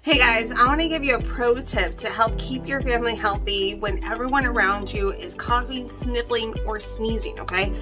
Hey guys, I want to give you a pro tip to help keep your family healthy when everyone around you is coughing, sniffling, or sneezing, okay?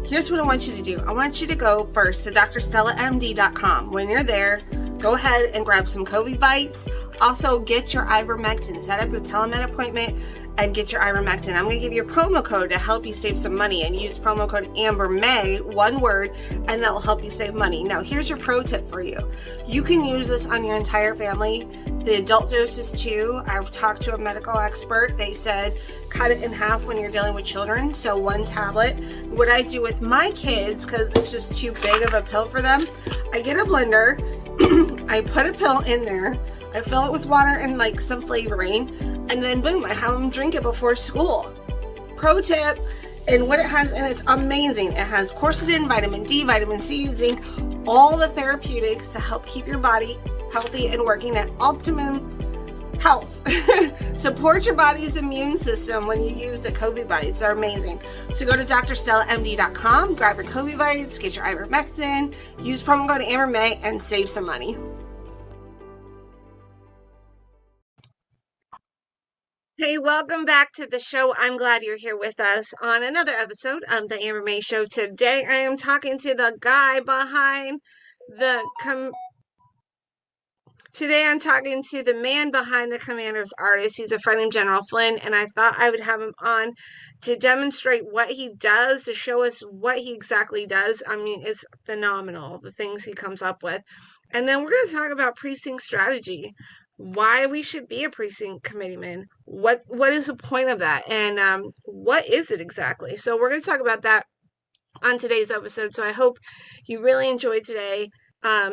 Here's what I want you to do. I want you to go first to drstellamd.com. When you're there, go ahead and grab some COVID bites. Also, get your Ivermectin. Set up your telemed appointment and get your Ivermectin. I'm going to give you a promo code to help you save some money, and use promo code AmberMay, one word, and that will help you save money. Now, here's your pro tip for you. You can use this on your entire family. The adult doses too. I've talked to a medical expert. They said cut it in half when you're dealing with children, so one tablet. What I do with my kids, because it's just too big of a pill for them, I get a blender, I put a pill in there, I fill it with water and like some flavoring, and then boom, I have them drink it before school. Pro tip. And what it has, and it's amazing. It has quercetin, vitamin D, vitamin C, zinc, all the therapeutics to help keep your body healthy and working at optimum health. Support your body's immune system when you use the COVID bites. They're amazing. So go to drstellamd.com, grab your COVID bites, get your Ivermectin, use promo code AmberMay, and save some money. Hey, welcome back to the show. I'm glad you're here with us on another episode of the Amber May Show. Today I am talking to the guy behind the Today I'm talking to the man behind the Commander's Artist. He's a friend named General Flynn, and I thought I would have him on to demonstrate what he does, to show us what he exactly does. I mean, it's phenomenal, the things he comes up with. And then we're going to talk about precinct strategy, why we should be a precinct committeeman, what is the point of that, and what is it exactly. So we're going to talk about that on today's episode. So I hope you really enjoyed today.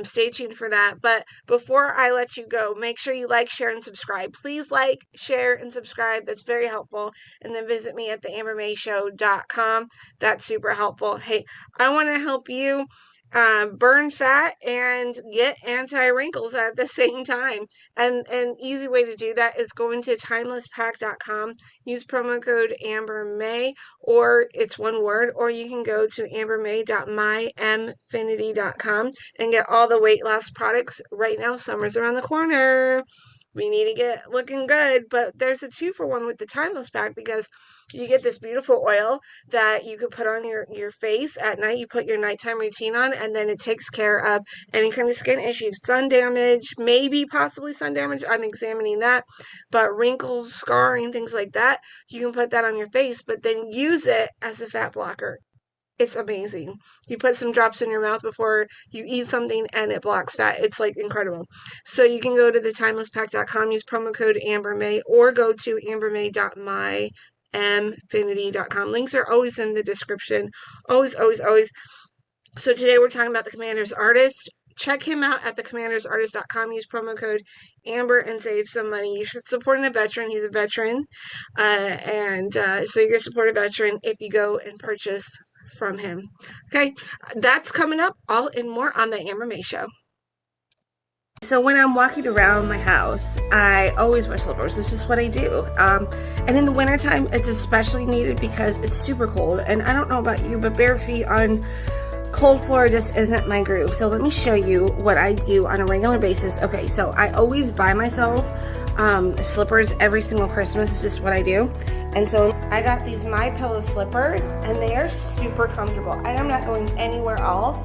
Stay tuned for that. But before I let you go, make sure you like, share, and subscribe. Please like, share, and subscribe. That's very helpful. And then visit me at theambermayshow.com. That's super helpful. Hey, I want to help you burn fat and get anti-wrinkles at the same time. And an easy way to do that is go into timelesspack.com, use promo code AmberMay, or it's one word, or you can go to ambermay.myinfinity.com and get all the weight loss products. Right now, summer's around the corner. We need to get looking good, but there's a 2-for-1 with the Timeless Pack, because you get this beautiful oil that you could put on your face at night. You put your nighttime routine on, and then it takes care of any kind of skin issues, sun damage, maybe possibly sun damage. I'm examining that, but wrinkles, scarring, things like that. You can put that on your face, but then use it as a fat blocker. It's amazing. You put some drops in your mouth before you eat something and it blocks fat. It's like incredible. So you can go to the timelesspack.com, use promo code AmberMay, or go to ambermay.myinfinity.com. Links are always in the description. Always, always, always. So today we're talking about the Commander's Artist. Check him out at thecommandersartist.com. Use promo code Amber and save some money. You should support a veteran. He's a veteran. So you're going to support a veteran if you go and purchase from him. Okay, that's coming up, all and more on the Amber May Show. So when I'm walking around my house, I always wear slippers. It's just what I do. And in the wintertime, it's especially needed because it's super cold. And I don't know about you, but bare feet on cold floor just isn't my groove. So let me show you what I do on a regular basis. Okay, so I always buy myself slippers every single Christmas. It's just what I do. And so I got these My Pillow slippers, and they are super comfortable. I am not going anywhere else.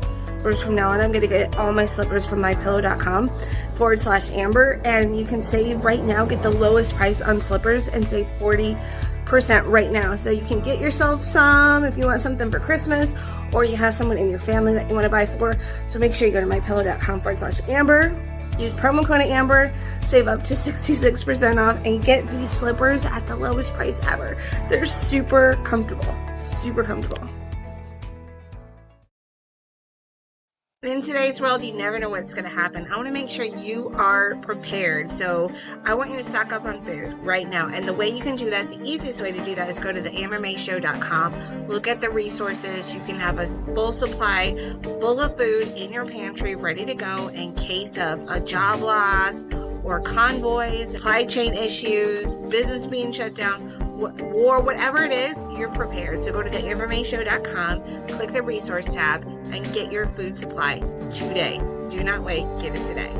From now on, I'm going to get all my slippers from mypillow.com/Amber, and you can save right now, get the lowest price on slippers and save 40% right now. So you can get yourself some if you want something for Christmas, or you have someone in your family that you want to buy for. So make sure you go to mypillow.com/Amber. Use promo code Amber, save up to 66% off, and get these slippers at the lowest price ever. They're super comfortable, super comfortable. In today's world, you never know what's going to happen. I want to make sure you are prepared. So I want you to stock up on food right now. And the way you can do that, the easiest way to do that is go to theambermayshow.com. Look at the resources. You can have a full supply full of food in your pantry ready to go in case of a job loss or convoys, supply chain issues, business being shut down, war, whatever it is, you're prepared. So go to theambermayshow.com, click the resource tab, and get your food supply today. Do not wait. Get it today.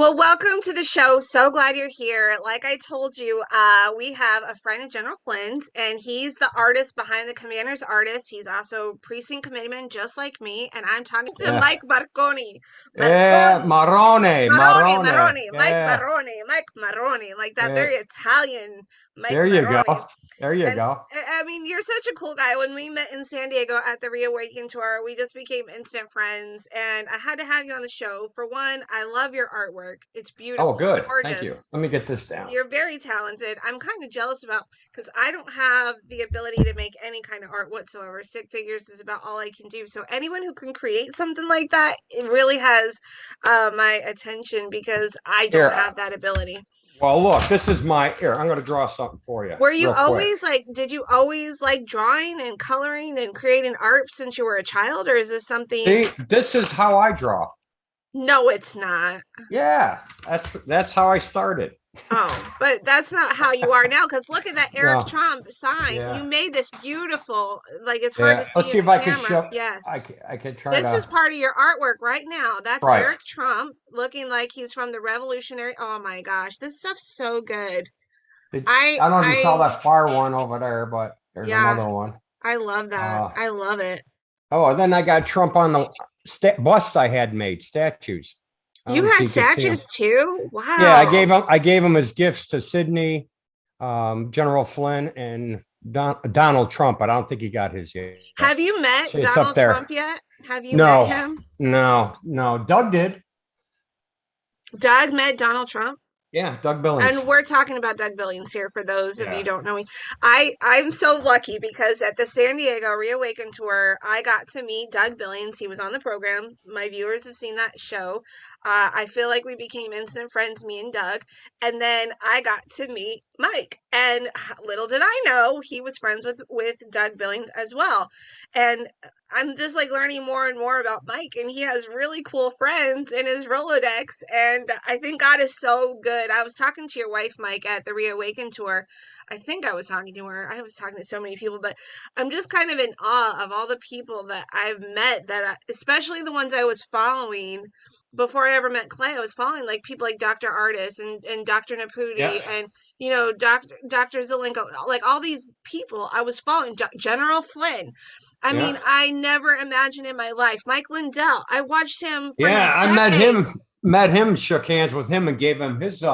Well, welcome to the show. So glad you're here. Like I told you, we have a friend of General Flynn's, and he's the artist behind the Commander's Artist. He's also Precinct Committeeman, just like me. And I'm talking to Yeah. Mike Marconi. Yeah. Marconi. Marrone. Maroni, Marone. Maroni, Mike Yeah. Maroni, Mike Maroni, like that Yeah. very Italian Mike There you go. Maroni. There you And go. I mean, you're such a cool guy. When we met in San Diego at the Reawaken tour, we just became instant friends. And I had to have you on the show. For one, I love your artwork. It's Oh, beautiful, good. Thank you. gorgeous. Let me get this down. You're very talented. I'm kind of jealous about because I don't have the ability to make any kind of art whatsoever. Stick figures is about all I can do. So anyone who can create something like that, it really has my attention because I don't Here. have that ability. Well, look, this is here. I'm going to draw something for you Were you real quick. always like, did you always like drawing and coloring and creating art since you were a child, or is this something? See, this is how I draw. No, it's not. Yeah. That's how I started. Oh, but that's not how you are now. Because look at that Eric No. Trump sign. Yeah. You made this beautiful. Like it's hard to Let's see see in if the I can camera. show. Yes. I can try This to. is part of your artwork right now. That's Right. Eric Trump looking like he's from the Revolutionary. Oh my gosh, this stuff's so good. I don't know if you saw that far one over there, but there's another one. I love that. I love it. Oh, and then I got Trump on the busts I had made, statues. You had statues too? Wow. Yeah, I gave him as gifts to Sydney, General Flynn, and Donald Trump. But I don't think he got his yet. Have you met Donald Trump yet? Have you met him? No. Doug did. Doug met Donald Trump? Yeah, Doug Billings. And we're talking about Doug Billings here for those of you who don't know me. I'm so lucky because at the San Diego Reawaken tour, I got to meet Doug Billings. He was on the program. My viewers have seen that show. I feel like we became instant friends, me and Doug. And then I got to meet Mike. And little did I know he was friends with Doug Billings as well. And I'm just like learning more and more about Mike, and he has really cool friends in his Rolodex. And I think God is so good. I was talking to your wife, Mike, at the Reawaken tour. I think I was talking to her. I was talking to so many people, but I'm just kind of in awe of all the people that I've met especially the ones I was following before I ever met Clay. I was following like people like Dr. Artis and Dr. Naputi and, you know, Dr. Zelenko, like all these people I was following, General Flynn. I mean, I never imagined in my life. Mike Lindell, I watched him for decades. met him, shook hands with him, and gave him his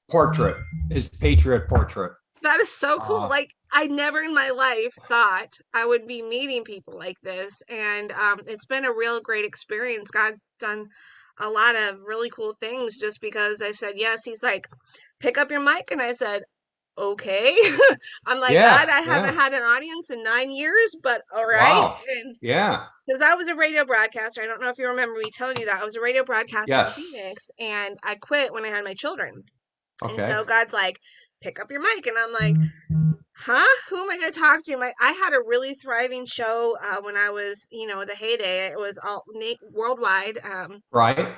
portrait, his Patriot portrait. That is so cool. Like, I never in my life thought I would be meeting people like this. And it's been a real great experience. God's done a lot of really cool things just because I said yes. He's like, pick up your mic. And I said, okay. I'm like, God, I haven't had an audience in 9 years, but all right. Wow. And yeah. Because I was a radio broadcaster. I don't know if you remember me telling you that. I was a radio broadcaster in Phoenix, and I quit when I had my children. Okay. And so God's like, pick up your mic. And I'm like, huh? Who am I going to talk to? I had a really thriving show when I was, the heyday. It was all worldwide. Right.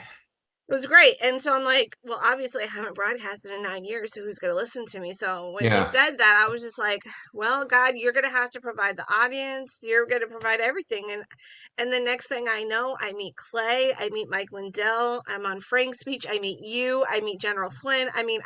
It was great. And so I'm like, well, obviously I haven't broadcasted in 9 years, so who's going to listen to me? So when he said that, I was just like, well, God, you're going to have to provide the audience. You're going to provide everything. And the next thing I know, I meet Clay. I meet Mike Lindell. I'm on Frank's speech. I meet you. I meet General Flynn. I mean,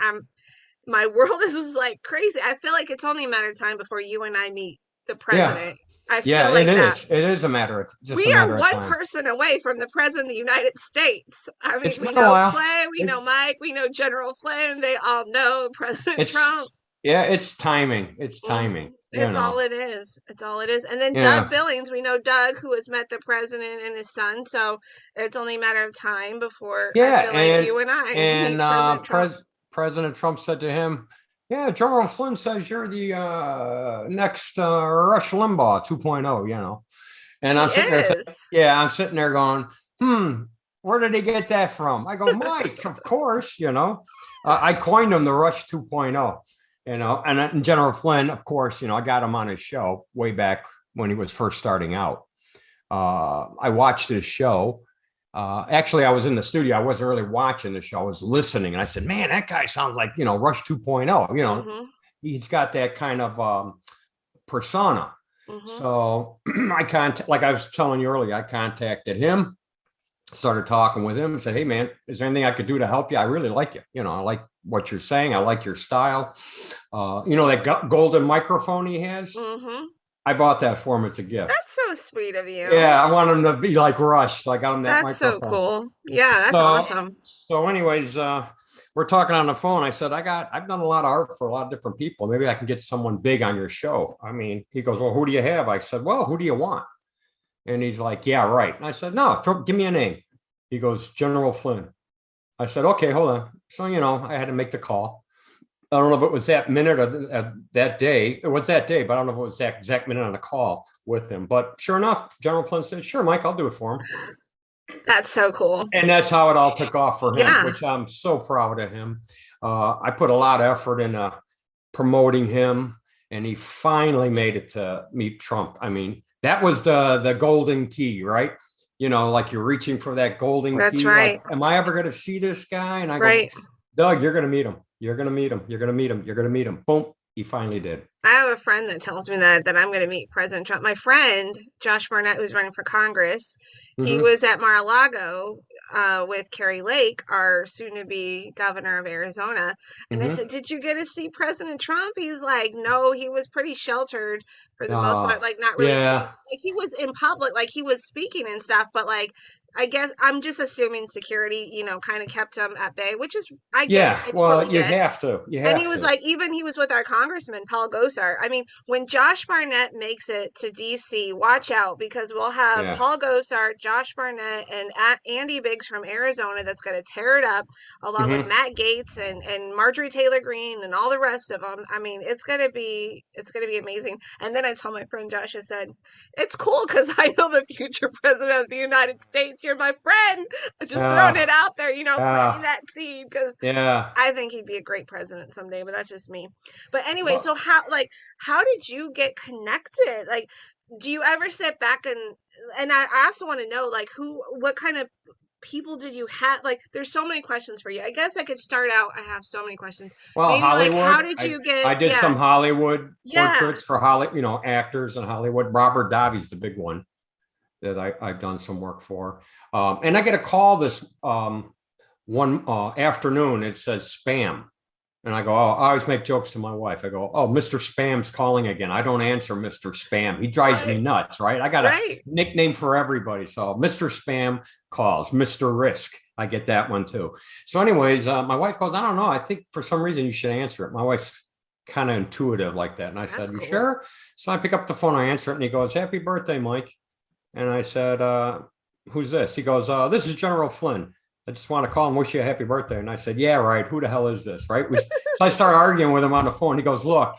my world is like crazy. I feel like it's only a matter of time before you and I meet the president. I feel like it is a matter of just we are one person away from the president of the United States. I mean, we know Clay, we know Mike, we know General Flynn. They all know President Trump. Yeah, it's timing. It's timing. It's all it is. It's all it is. And then Doug Billings, we know Doug, who has met the president and his son. So it's only a matter of time before I feel like you and I and President Trump said to him, yeah, General Flynn says you're the next Rush Limbaugh 2.0, And I'm sitting there, I'm sitting there going, where did he get that from? I go, Mike, of course, I coined him the Rush 2.0, and General Flynn, of course, I got him on his show way back when he was first starting out. I watched his show. Actually, I was in the studio. I wasn't really watching the show. I was listening. And I said, man, that guy sounds like, Rush 2.0. He's got that kind of persona. So like I was telling you earlier, I contacted him. started talking with him and said, hey, man, is there anything I could do to help you? I really like you. I like what you're saying. I like your style. That golden microphone he has. Mm-hmm. I bought that for him as a gift. That's so sweet of you. Yeah, I want him to be like Rush. I got him that That's microphone. so cool. Yeah, that's awesome. So anyways, we're talking on the phone. I said, I've done a lot of art for a lot of different people. Maybe I can get someone big on your show. I mean, he goes, well, who do you have? I said, well, who do you want? And he's like, yeah, right. And I said, no, give me a name. He goes, General Flynn. I said, okay, hold on. So, I had to make the call. I don't know if it was that minute or that day. It was that day, but I don't know if it was that exact minute on the call with him. But sure enough, General Flynn said, sure, Mike, I'll do it for him. That's so cool. And that's how it all took off for him, which I'm so proud of him. I put a lot of effort into promoting him, and he finally made it to meet Trump. I mean, that was the golden key, right? Like you're reaching for that golden key. That's right. Like, am I ever going to see this guy? And I go, Doug, you're going to meet him. You're going to meet him. You're going to meet him. You're going to meet him. Boom. He finally did. I have a friend that tells me that I'm going to meet President Trump. My friend, Josh Barnett, who's running for Congress, he was at Mar-a-Lago with Carrie Lake, our soon-to-be governor of Arizona. And I said, did you get to see President Trump? He's like, no, he was pretty sheltered for the most part, like not really. Like he was in public, like he was speaking and stuff, but like, I guess I'm just assuming security, kind of kept him at bay, which is, I get. Well, you have to. And he was like, even he was with our congressman, Paul Gosar. I mean, when Josh Barnett makes it to D.C., watch out, because we'll have Paul Gosar, Josh Barnett, and Andy Biggs from Arizona that's going to tear it up, along with Matt Gaetz and Marjorie Taylor Greene and all the rest of them. I mean, it's going to be amazing. And then I told my friend Josh, I said, it's cool because I know the future president of the United States. You're my friend. Just throwing it out there, planting that seed, because I think he'd be a great president someday, but that's just me. But anyway, so how did you get connected? Like, do you ever sit back and I also want to know, like, what kind of people did you have? Like, there's so many questions for you. I guess I could start out. I have so many questions. Well, maybe, Hollywood. Like, how did you get? I did some Hollywood portraits for actors in Hollywood. Robert Davi's the big one that I've done some work for. And I get a call this one afternoon. It says spam. And I go, oh, I always make jokes to my wife. I go, oh, Mr. Spam's calling again. I don't answer Mr. Spam. He drives me nuts, right? I got a nickname for everybody. So Mr. Spam calls, Mr. Risk. I get that one too. So anyways, my wife goes, I don't know. I think for some reason you should answer it. My wife's kind of intuitive like that. And I said, you sure? So I pick up the phone, I answer it, and he goes, happy birthday, Mike. And I said, who's this? He goes, this is General Flynn. I just want to call and wish you a happy birthday. And I said, yeah, right. Who the hell is this? Right. So I started arguing with him on the phone. He goes, look,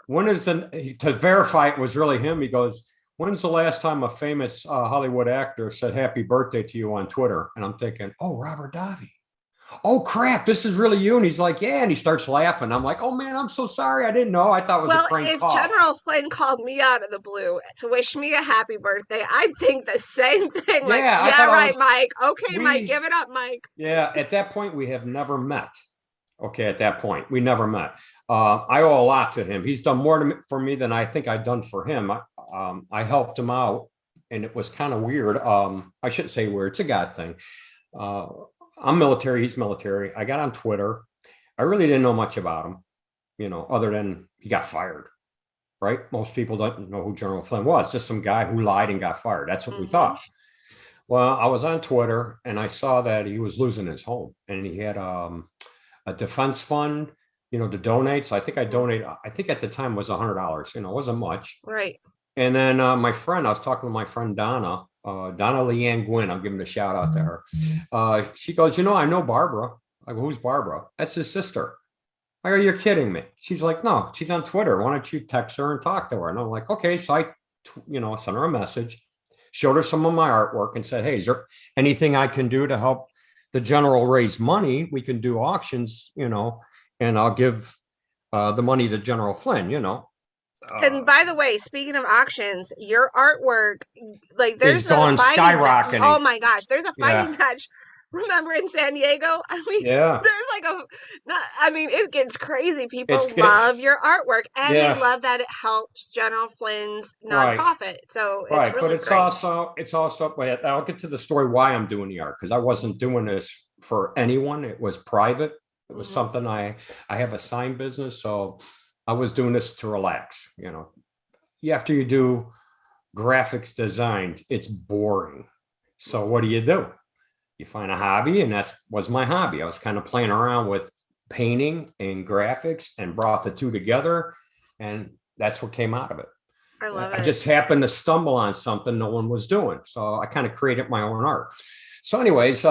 to verify it was really him. He goes, when's the last time a famous Hollywood actor said happy birthday to you on Twitter? And I'm thinking, oh, Robert Davi. Oh, crap. This is really you. And he's like, yeah. And he starts laughing. I'm like, oh, man, I'm so sorry. I didn't know. I thought it was a prank call. Well, if General Flynn called me out of the blue to wish me a happy birthday, I'd think the same thing. Like, yeah, right, Mike. Okay, Mike, give it up, Mike. Yeah, at that point, we have never met. Okay, at that point, we never met. I owe a lot to him. He's done more for me than I think I've done for him. I helped him out, and it was kind of weird. I shouldn't say weird. It's a God thing. I'm military. He's military. I got on Twitter. I really didn't know much about him, other than he got fired, right? Most people don't know who General Flynn was. Just some guy who lied and got fired. That's what we thought. Well, I was on Twitter and I saw that he was losing his home, and he had a defense fund, to donate. So I think I donated. I think at the time it was $100. It wasn't much. Right. And then I was talking to my friend Donna Leanne Gwynn. I'm giving a shout out to her. She goes, I know Barbara. I go, who's Barbara? That's his sister. I go, you're kidding me. She's like, no, she's on Twitter. Why don't you text her and talk to her? And I'm like, okay. So I, sent her a message, showed her some of my artwork and said, hey, is there anything I can do to help the general raise money? We can do auctions, and I'll give the money to General Flynn, And by the way, speaking of auctions, your artwork, like there's skyrocketing. Oh my gosh, there's a fighting match Remember in San Diego? I mean, Yeah. there's like I mean, it gets crazy. It's People love it's your artwork and they yeah. love that it helps General Flynn's Right. nonprofit. So it's Right. But really great. it's also, wait, I'll get to the story why I'm doing the art, because I wasn't doing this for anyone. It was private. It was Mm-hmm. something I have a sign business. So I was doing this to relax. After you do graphics design, it's boring. So what do? You find a hobby, and that was my hobby. I was kind of playing around with painting and graphics and brought the two together, and that's what came out of it. I love I it. just happened to stumble on something no one was doing, so I kind of created my own art. So anyways,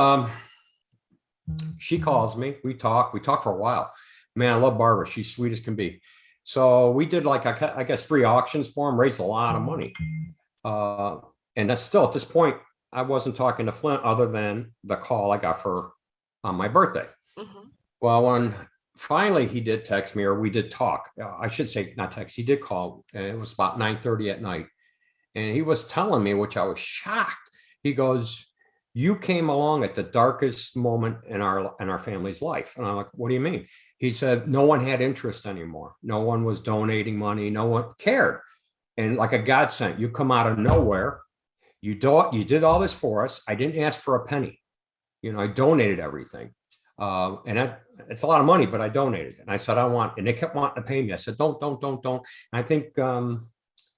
she calls me, we talk for a while. Man, I love Barbara. She's sweet as can be. So we did like, I guess 3 auctions for him, raised a lot of money. And that's still at this point, I wasn't talking to Flint other than the call I got for on my birthday. Mm-hmm. Well, when finally he did text me, or we did talk, I should say not text, he did call, and it was about 9:30 at night. And he was telling me, which I was shocked. He goes, "You came along at the darkest moment in our family's life." And I'm like, "What do you mean?" He said, "No one had interest anymore. No one was donating money. No one cared. And like a godsend, you come out of nowhere. You did all this for us. I didn't ask for a penny. I donated everything. And it's a lot of money, but I donated it." And I said, and they kept wanting to pay me. I said, don't. And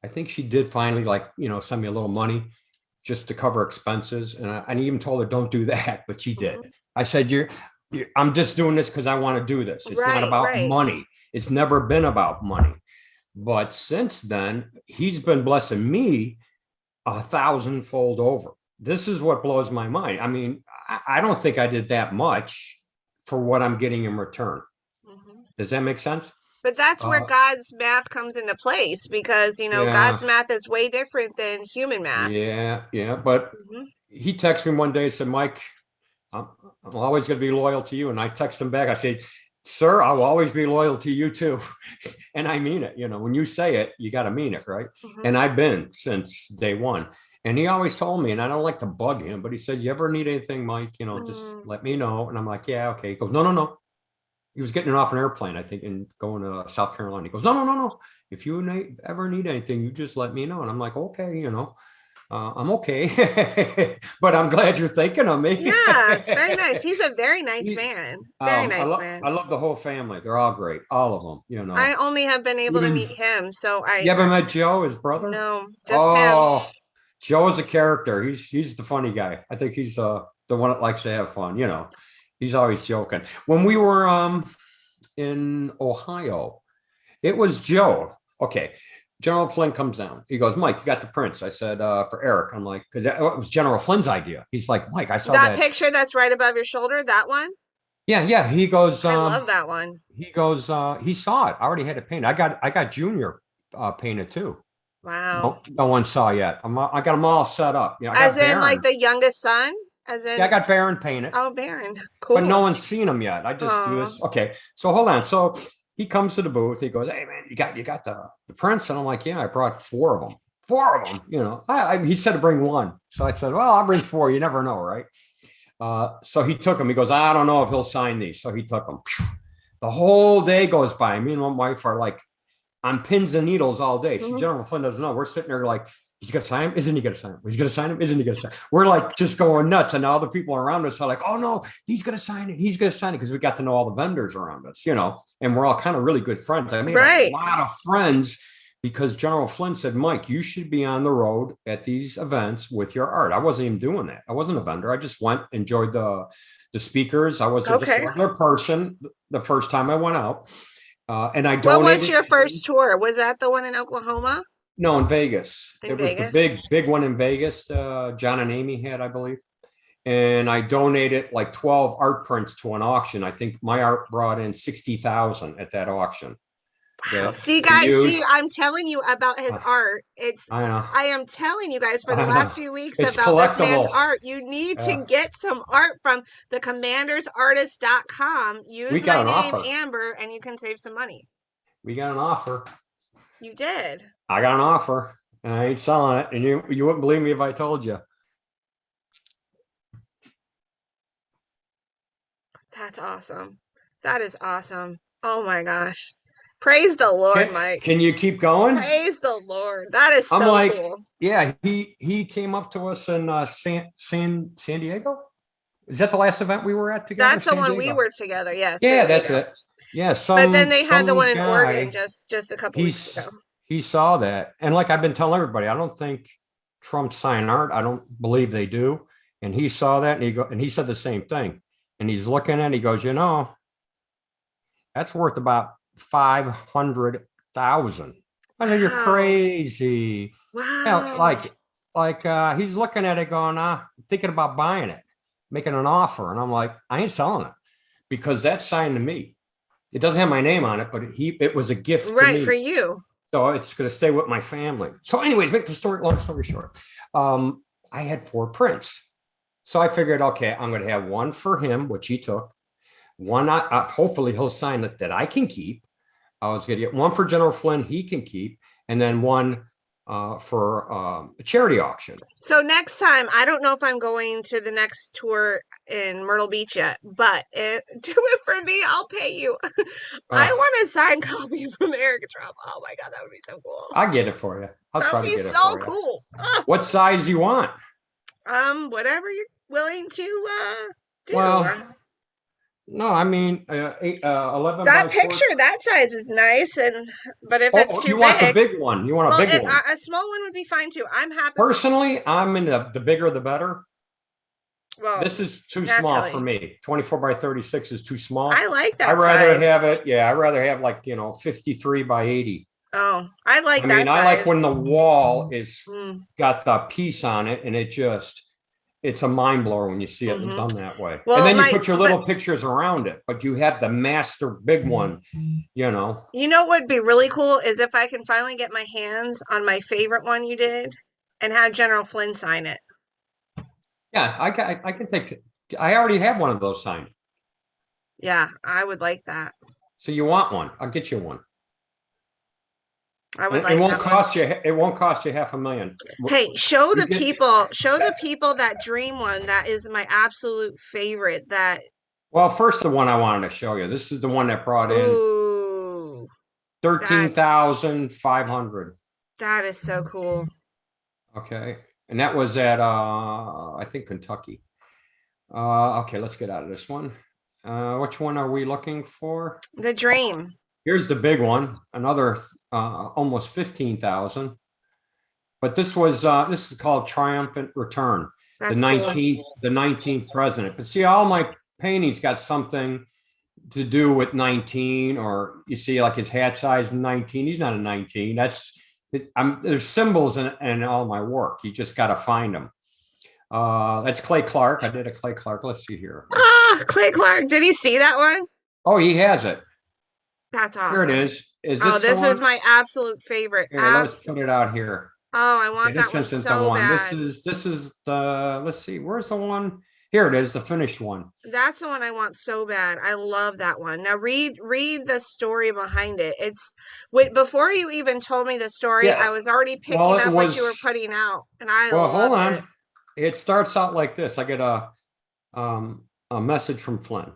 I think she did finally, like, send me a little money just to cover expenses. And I even told her, don't do that, but she did. Mm-hmm. I said, I'm just doing this because I want to do this. It's not about Right. money. It's never been about money. But since then, he's been blessing me 1,000-fold over. This is what blows my mind. I mean, I don't think I did that much for what I'm getting in return. Mm-hmm. Does that make sense? But that's where God's math comes into place because, Yeah, God's math is way different than human math. yeah. But Mm-hmm. he texted me one day and said, "Mike, I'm always going to be loyal to you." And I texted him back. I said, "Sir, I will always be loyal to you too." And I mean it. When you say it, you got to mean it, right? Mm-hmm. And I've been since day one. And he always told me, and I don't like to bug him, but he said, "You ever need anything, Mike, just let me know." And I'm like, "Yeah, okay." He goes, No. He was getting off an airplane, I think, and going to South Carolina. He goes, No. If you ever need anything, you just let me know. And I'm like, okay, I'm okay. But I'm glad you're thinking of me. Yeah, it's very nice. He's a very nice man. Very nice man. I love the whole family. They're all great. All of them, I only have been able to Even, meet him, so you ever met Joe, his brother? no, just him. Oh, Joe is a character. He's the funny guy. I think he's the one that likes to have fun. He's always joking. When we were in Ohio, it was Joe. Okay, General Flynn comes down. He goes, "Mike, you got the prints?" I said, "For Eric." I'm like, because it was General Flynn's idea. He's like, "Mike, I saw That that." picture that's right above your shoulder, that one? Yeah. He goes, I love that one. he goes, he saw it. I already had it painted. I got Junior painted too. Wow. No one saw yet. I got them all set up. I As got in like Baron. the youngest son? As Yeah, I in got Baron painted. Oh, Baron. But no Cool. one's seen them yet. I just do Aw. this. Okay, so hold on. So he comes to the booth. He goes, "Hey man, you got the prints?" And I'm like, "Yeah, I brought 4 of them. 4 of them." He said to bring 1. So I said, "Well, I'll bring 4. You never know, right?" So he took them. He goes, "I don't know if he'll sign these." So he took them. The whole day goes by. Me and my wife are like on pins and needles all day. So General Flynn doesn't know. We're sitting there like, he's going to sign him. Isn't he going to sign him? He's going to sign him. Isn't he going to sign him? We're like just going nuts. And all the people around us are like, "Oh no, he's going to sign it. He's going to sign it." Because we got to know all the vendors around us, and we're all kind of really good friends. I made a lot of friends because General Flynn said, "Mike, you should be on the road at these events with your art." I wasn't even doing that. I wasn't a vendor. I just went, enjoyed the speakers. I was just a regular person the first time I went out. And I donated. What was your first tour? Was that the one in Oklahoma? No, in Vegas. In was Vegas? the big one in Vegas. John and Amy had, I believe. And I donated like 12 art prints to an auction. I think my art brought in 60,000 at that auction. Wow. See, guys, I'm telling you about his art. I am telling you guys for the last few weeks about this man's art. You need to get some art from the commandersartist.com. Use my name, Amber, and you can save some money. We got an offer. You did. I got an offer, and I ain't selling it. And you wouldn't believe me if I told you. That's awesome. That is awesome. Oh my gosh. Praise the Lord, Mike. Can you keep going? Praise the Lord. That is I'm so like, cool. yeah, he came up to us in San Diego. Is that the last event we were at together? That's the San one Diego. we were together. Yeah, Yeah, San that's Diego. it. Yeah, But then they had the some one in Oregon guy, just a couple weeks ago. he saw that. And like I've been telling everybody, I don't think Trump's sign art. I don't believe they do. And he saw that and he said the same thing. And he's looking at it, he goes, that's worth about 500,000. I know, you're crazy. Wow. He's looking at it going, thinking about buying it, making an offer. And I'm like, I ain't selling it because that's signed to me. It doesn't have my name on it, but it was a gift to me. For you. So it's going to stay with my family. So anyways, make the long story short. I had 4 prints. So I figured, okay, I'm going to have one for him, which he took. One, hopefully he'll sign it that I can keep. I was going to get one for General Flynn, he can keep, and then one for a charity auction. So next time, I don't know if I'm going to the next tour in Myrtle Beach yet, but do it for me. I'll pay you. I want a signed copy from Eric Trump. Oh my God, that would be so cool. I'll get it for you. I'll try to get it for you. That would be so cool. What size you want? Whatever you're willing to do. Well, no, I mean 11. That picture, that size is nice, but if it's too big, you want the big one. You want a big one. A small one would be fine too. I'm happy. Personally, I'm in the bigger the better. Well, this is too small for me. 24 by 36 is too small. I like that. I'd rather have it. Yeah, I'd rather have 53 by 80. Oh, I like that. I mean, I like when the wall is got the piece on it, and it's a mind blower when you see it done that way. Well, and then you put your little pictures around it, but you have the master big one, You know what would be really cool is if I can finally get my hands on my favorite one you did and have General Flynn sign it. Yeah, I can take. I already have one of those signed. Yeah, I would like that. So you want one? I'll get you one. I would like it won't cost you. It won't cost you $500,000. Hey, show the people that dream one. That is my absolute favorite. Well, first the one I wanted to show you. This is the one that brought in 13,500. That is so cool. Okay, and that was at I think Kentucky. Okay, let's get out of this one. Which one are we looking for? The dream. Here's the big one, another almost 15,000. But this is called Triumphant Return. That's the 19th, cool. The 19th president. But see, all my paintings got something to do with 19, or you see like his hat size 19. He's not a 19. There's symbols in all my work. You just got to find them. That's Clay Clark. I did a Clay Clark. Let's see here. Clay Clark. Did he see that one? Oh, he has it. That's awesome. Here it is. This is my absolute favorite. Here, let's put it out here. Oh, I want that one so bad. This is the, let's see, where's the one? Here it is, the finished one. That's the one I want so bad. I love that one. Now read the story behind it. Before you even told me the story, I was already picking up what you were putting out, and hold on. It starts out like this. I get a message from Flynn,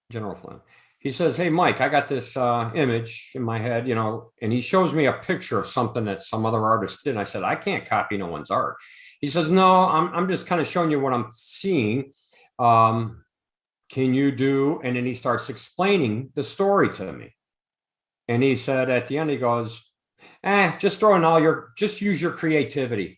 General Flynn. He says, "Hey, Mike, I got this image in my head, and he shows me a picture of something that some other artist did." And I said, "I can't copy no one's art." He says, "No, I'm just kind of showing you what I'm seeing. Can you do?" And then he starts explaining the story to me. And he said at the end, he goes, just use your creativity."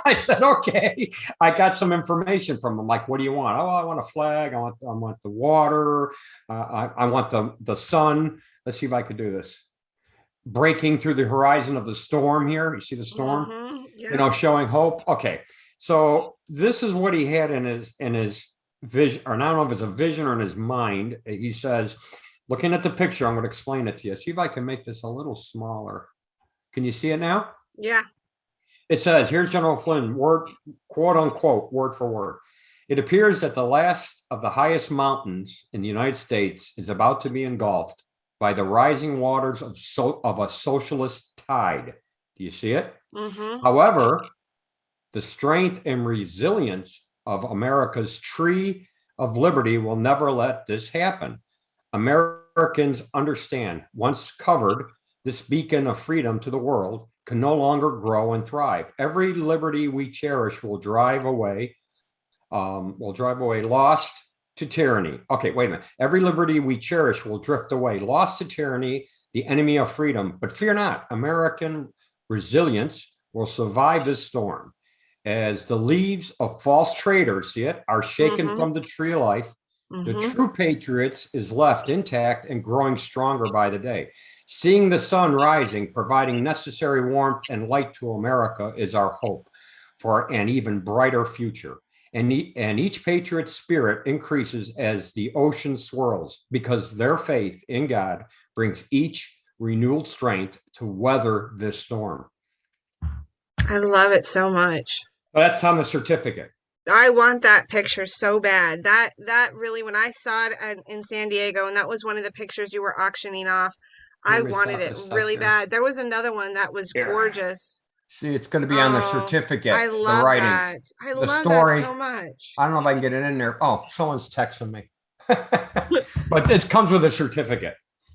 I said, okay. I got some information from him. Like, what do you want? Oh, I want a flag. I want the water. I want the sun. Let's see if I could do this. Breaking through the horizon of the storm here. You see the storm? Yeah. Showing hope. Okay. So this is what he had in his vision, or I don't know if it's a vision or in his mind. He says, looking at the picture, I'm going to explain it to you. See if I can make this a little smaller. Can you see it now? Yeah. It says, here's General Flynn, quote unquote, word for word. "It appears that the last of the highest mountains in the United States is about to be engulfed by the rising waters of a socialist tide." Do you see it? Mm-hmm. However, the strength and resilience of America's tree of liberty will never let this happen. Americans understand, once covered, this beacon of freedom to the world can no longer grow and thrive. Every liberty we cherish will drive away lost to tyranny. Okay, wait a minute. Every liberty we cherish will drift away, lost to tyranny, the enemy of freedom. But fear not, American resilience will survive this storm. As the leaves of false traitors, see it, are shaken from the tree of life, the true patriots is left intact and growing stronger by the day. Seeing the sun rising, providing necessary warmth and light to America is our hope for an even brighter future. And each patriot's spirit increases as the ocean swirls, because their faith in God brings each renewed strength to weather this storm. I love it so much. But that's on the certificate. I want that picture so bad. That really, when I saw it in San Diego, and that was one of the pictures you were auctioning off, I wanted it really bad. There was another one that was gorgeous. See, it's going to be on the certificate. I love that. I love that so much. I don't know if I can get it in there. Oh, someone's texting me. But it comes with a certificate.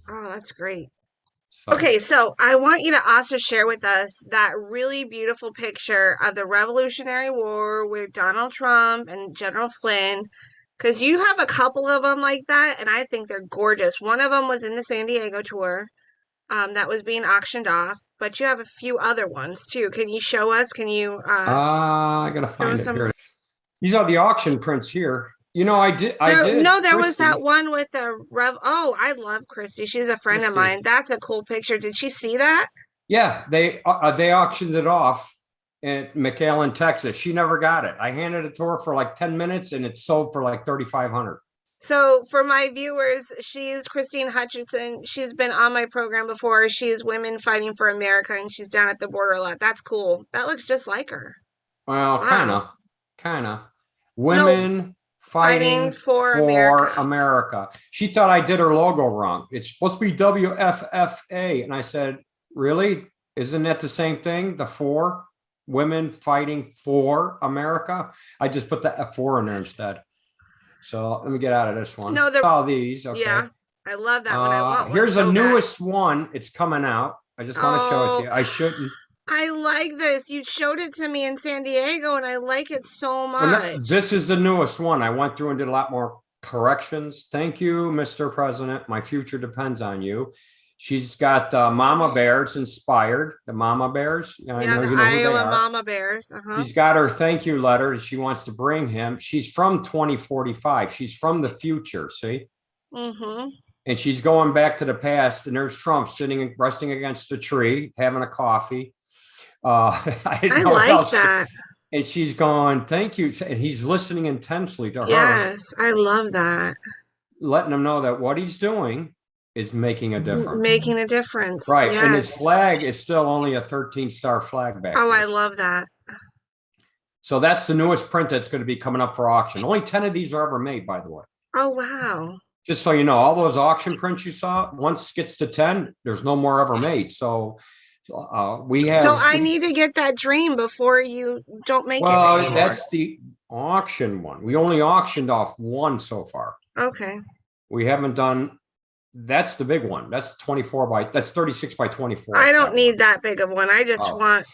Oh, that's great. Okay, so I want you to also share with us that really beautiful picture of the Revolutionary War with Donald Trump and General Flynn, because you have a couple of them like that, and I think they're gorgeous. One of them was in the San Diego tour that was being auctioned off, but you have a few other ones too. Can you show us? Can you? I gotta find it here. These are the auction prints here. You know, I did. No, there was that one with the Oh, I love Christy. She's a friend of mine. That's a cool picture. Did she see that? Yeah, they auctioned it off at McAllen, Texas. She never got it. I handed it to her for like 10 minutes, and it sold for like $3,500. So for my viewers, she's Christine Hutchinson. She's been on my program before. She's Women Fighting for America, and she's down at the border a lot. That's cool. That looks just like her. Well, kind of. Women fighting for America. She thought I did her logo wrong. It's supposed to be WFFA. And I said, really? Isn't that the same thing? The four women fighting for America? I just put the F4 in there instead. So let me get out of this one. No, all these. Okay. Yeah, I love that one. I want one. Here's the newest one. It's coming out. I just want to show it to you. I shouldn't. I like this. You showed it to me in San Diego, and I like it so much. Well, this is the newest one. I went through and did a lot more corrections. Thank you, Mr. President. My future depends on you. She's got Mama Bears inspired. The Mama Bears. The Iowa Mama Bears. She's got her thank you letter she wants to bring him. She's from 2045. She's from the future. See? Mm-hmm. And she's going back to the past. And there's Trump sitting, resting against a tree, having a coffee. I like that. And she's going, thank you. And he's listening intensely to her. Yes, I love that. Letting him know that what he's doing is making a difference. Making a difference. Right. Yes. And his flag is still only a 13-star flag back. Oh, I love that. So that's the newest print that's going to be coming up for auction. Only 10 of these are ever made, by the way. Oh, wow. Just so you know, all those auction prints you saw, once it gets to 10, there's no more ever made. So we have. So I need to get that dream before you don't make it anymore. Well, that's the auction one. We only auctioned off one so far. Okay. We haven't done. That's the big one. That's 36 by 24. I don't need that big of one. I just want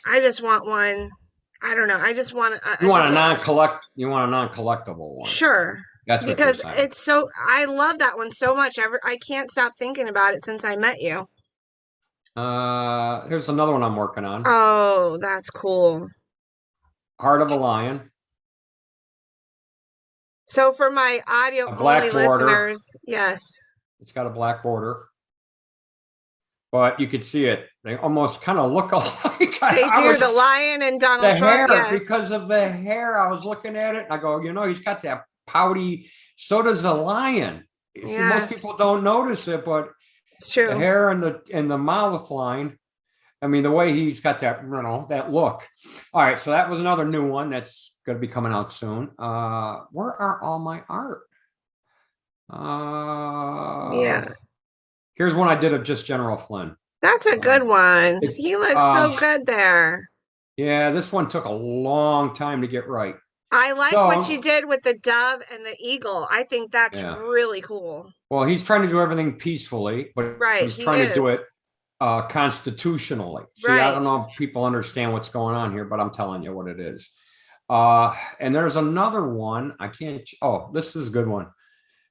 one. I don't know. I just want. You want a non-collectible one. Sure. That's because it's so. I love that one so much. I can't stop thinking about it since I met you. Here's another one I'm working on. Oh, that's cool. Heart of a Lion. So for my audio only listeners, yes. It's got a black border. But you could see it. They almost kind of look alike. They do, the lion and Donald Trump, yes. Because of the hair, I was looking at it, and I go, he's got that pouty, so does the lion. Yes. See, most people don't notice it, but it's true. The hair and the mouth line. I mean, the way he's got that, that look. All right, so that was another new one that's going to be coming out soon. Where are all my art? Yeah. Here's one I did of just General Flynn. That's a good one. He looks so good there. Yeah, this one took a long time to get right. I like what you did with the dove and the eagle. I think that's really cool. Well, he's trying to do everything peacefully, but he's trying to do it constitutionally. See, I don't know if people understand what's going on here, but I'm telling you what it is. And there's another one. I can't. Oh, this is a good one.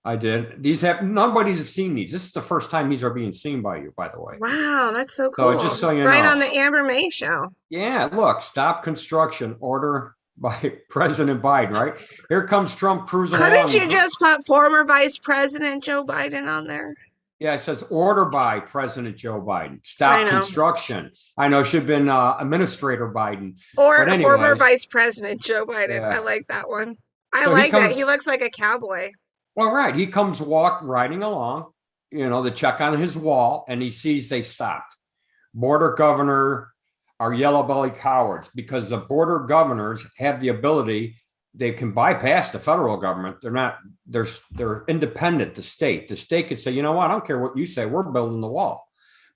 I did. These have nobody's seen these. This is the first time these are being seen by you, by the way. Wow, that's so cool. So just so you know, right on the Amber May show. Yeah, look, stop construction order by President Biden. Right here comes Trump cruising. Couldn't you just put former Vice President Joe Biden on there? Yeah, it says order by President Joe Biden. Stop construction. I know it should have been Administrator Biden. Or former Vice President Joe Biden. Yeah. I like that one. I like that. He looks like a cowboy. Well, right. He comes riding along, to check on his wall, and he sees they stopped. Border governor are yellow belly cowards because the border governors have the ability. They can bypass the federal government. They're independent. The state could say, you know what? I don't care what you say. We're building the wall.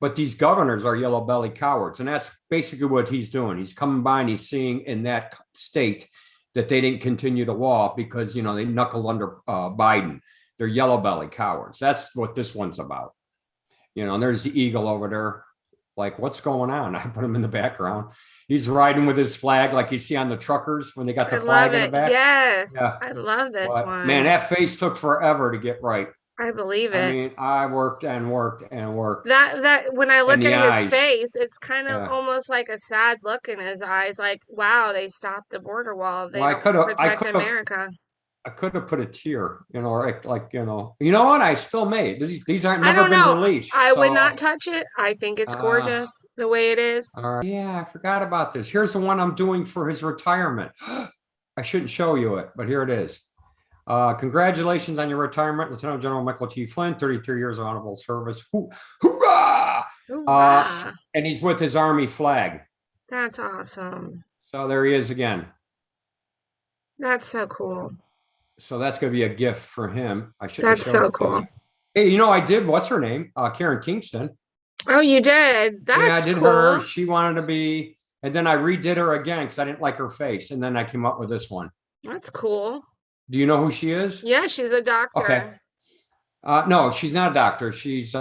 But these governors are yellow belly cowards. And that's basically what he's doing. He's coming by and he's seeing in that state that they didn't continue the wall because, they knuckled under Biden. They're yellow belly cowards. That's what this one's about. And there's the eagle over there. Like, what's going on? I put him in the background. He's riding with his flag like you see on the truckers when they got the flag in the back. Yes. Yeah. I love this one. Man, that face took forever to get right. I believe it. I mean, I worked and worked and worked. That when I look at his face, it's kind of almost like a sad look in his eyes. Like, wow, they stopped the border wall. They protect America. I could have put a tear, or you know what? I still made these aren't never been released. I would not touch it. I think it's gorgeous the way it is. Yeah, I forgot about this. Here's the one I'm doing for his retirement. I shouldn't show you it, but here it is. Congratulations on your retirement, Lieutenant General Michael T. Flynn, 33 years of honorable service. Hoorah! Hoorah! And he's with his Army flag. That's awesome. So there he is again. That's so cool. So that's going to be a gift for him. That's so cool. Hey, I did. What's her name? Karen Kingston. Oh, you did? That's I did cool. her. She wanted to be, and then I redid her again because I didn't like her face, and then I came up with this one. That's cool. Do you know who she is? Yeah, she's a doctor. Okay. No, she's not a doctor. She's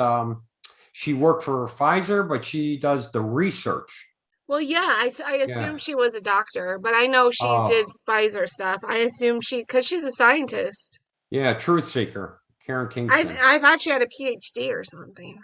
she worked for Pfizer, but she does the research. Well, yeah, I assume she was a doctor, but I know she did Pfizer stuff. I assume because she's a scientist. Yeah, truth seeker, Karen Kingston. I thought she had a PhD or something.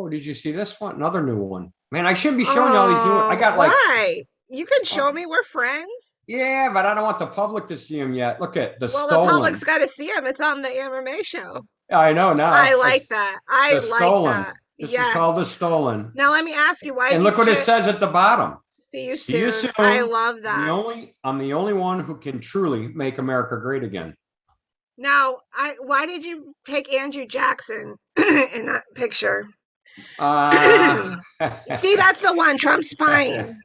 Did you see this one? Another new one. Man, I shouldn't be showing you all these new ones. I got why? You can show me. We're friends. Yeah, but I don't want the public to see them yet. Look at the stolen. Well, the public's got to see them. It's on the Amber May show. I know now. I like that. I like that. This is called the stolen. Now let me ask you why. And look what it says at the bottom. See you soon. I love that. I'm the only one who can truly make America great again. Now, why did you pick Andrew Jackson in that picture? See, that's the one. Trump's spying.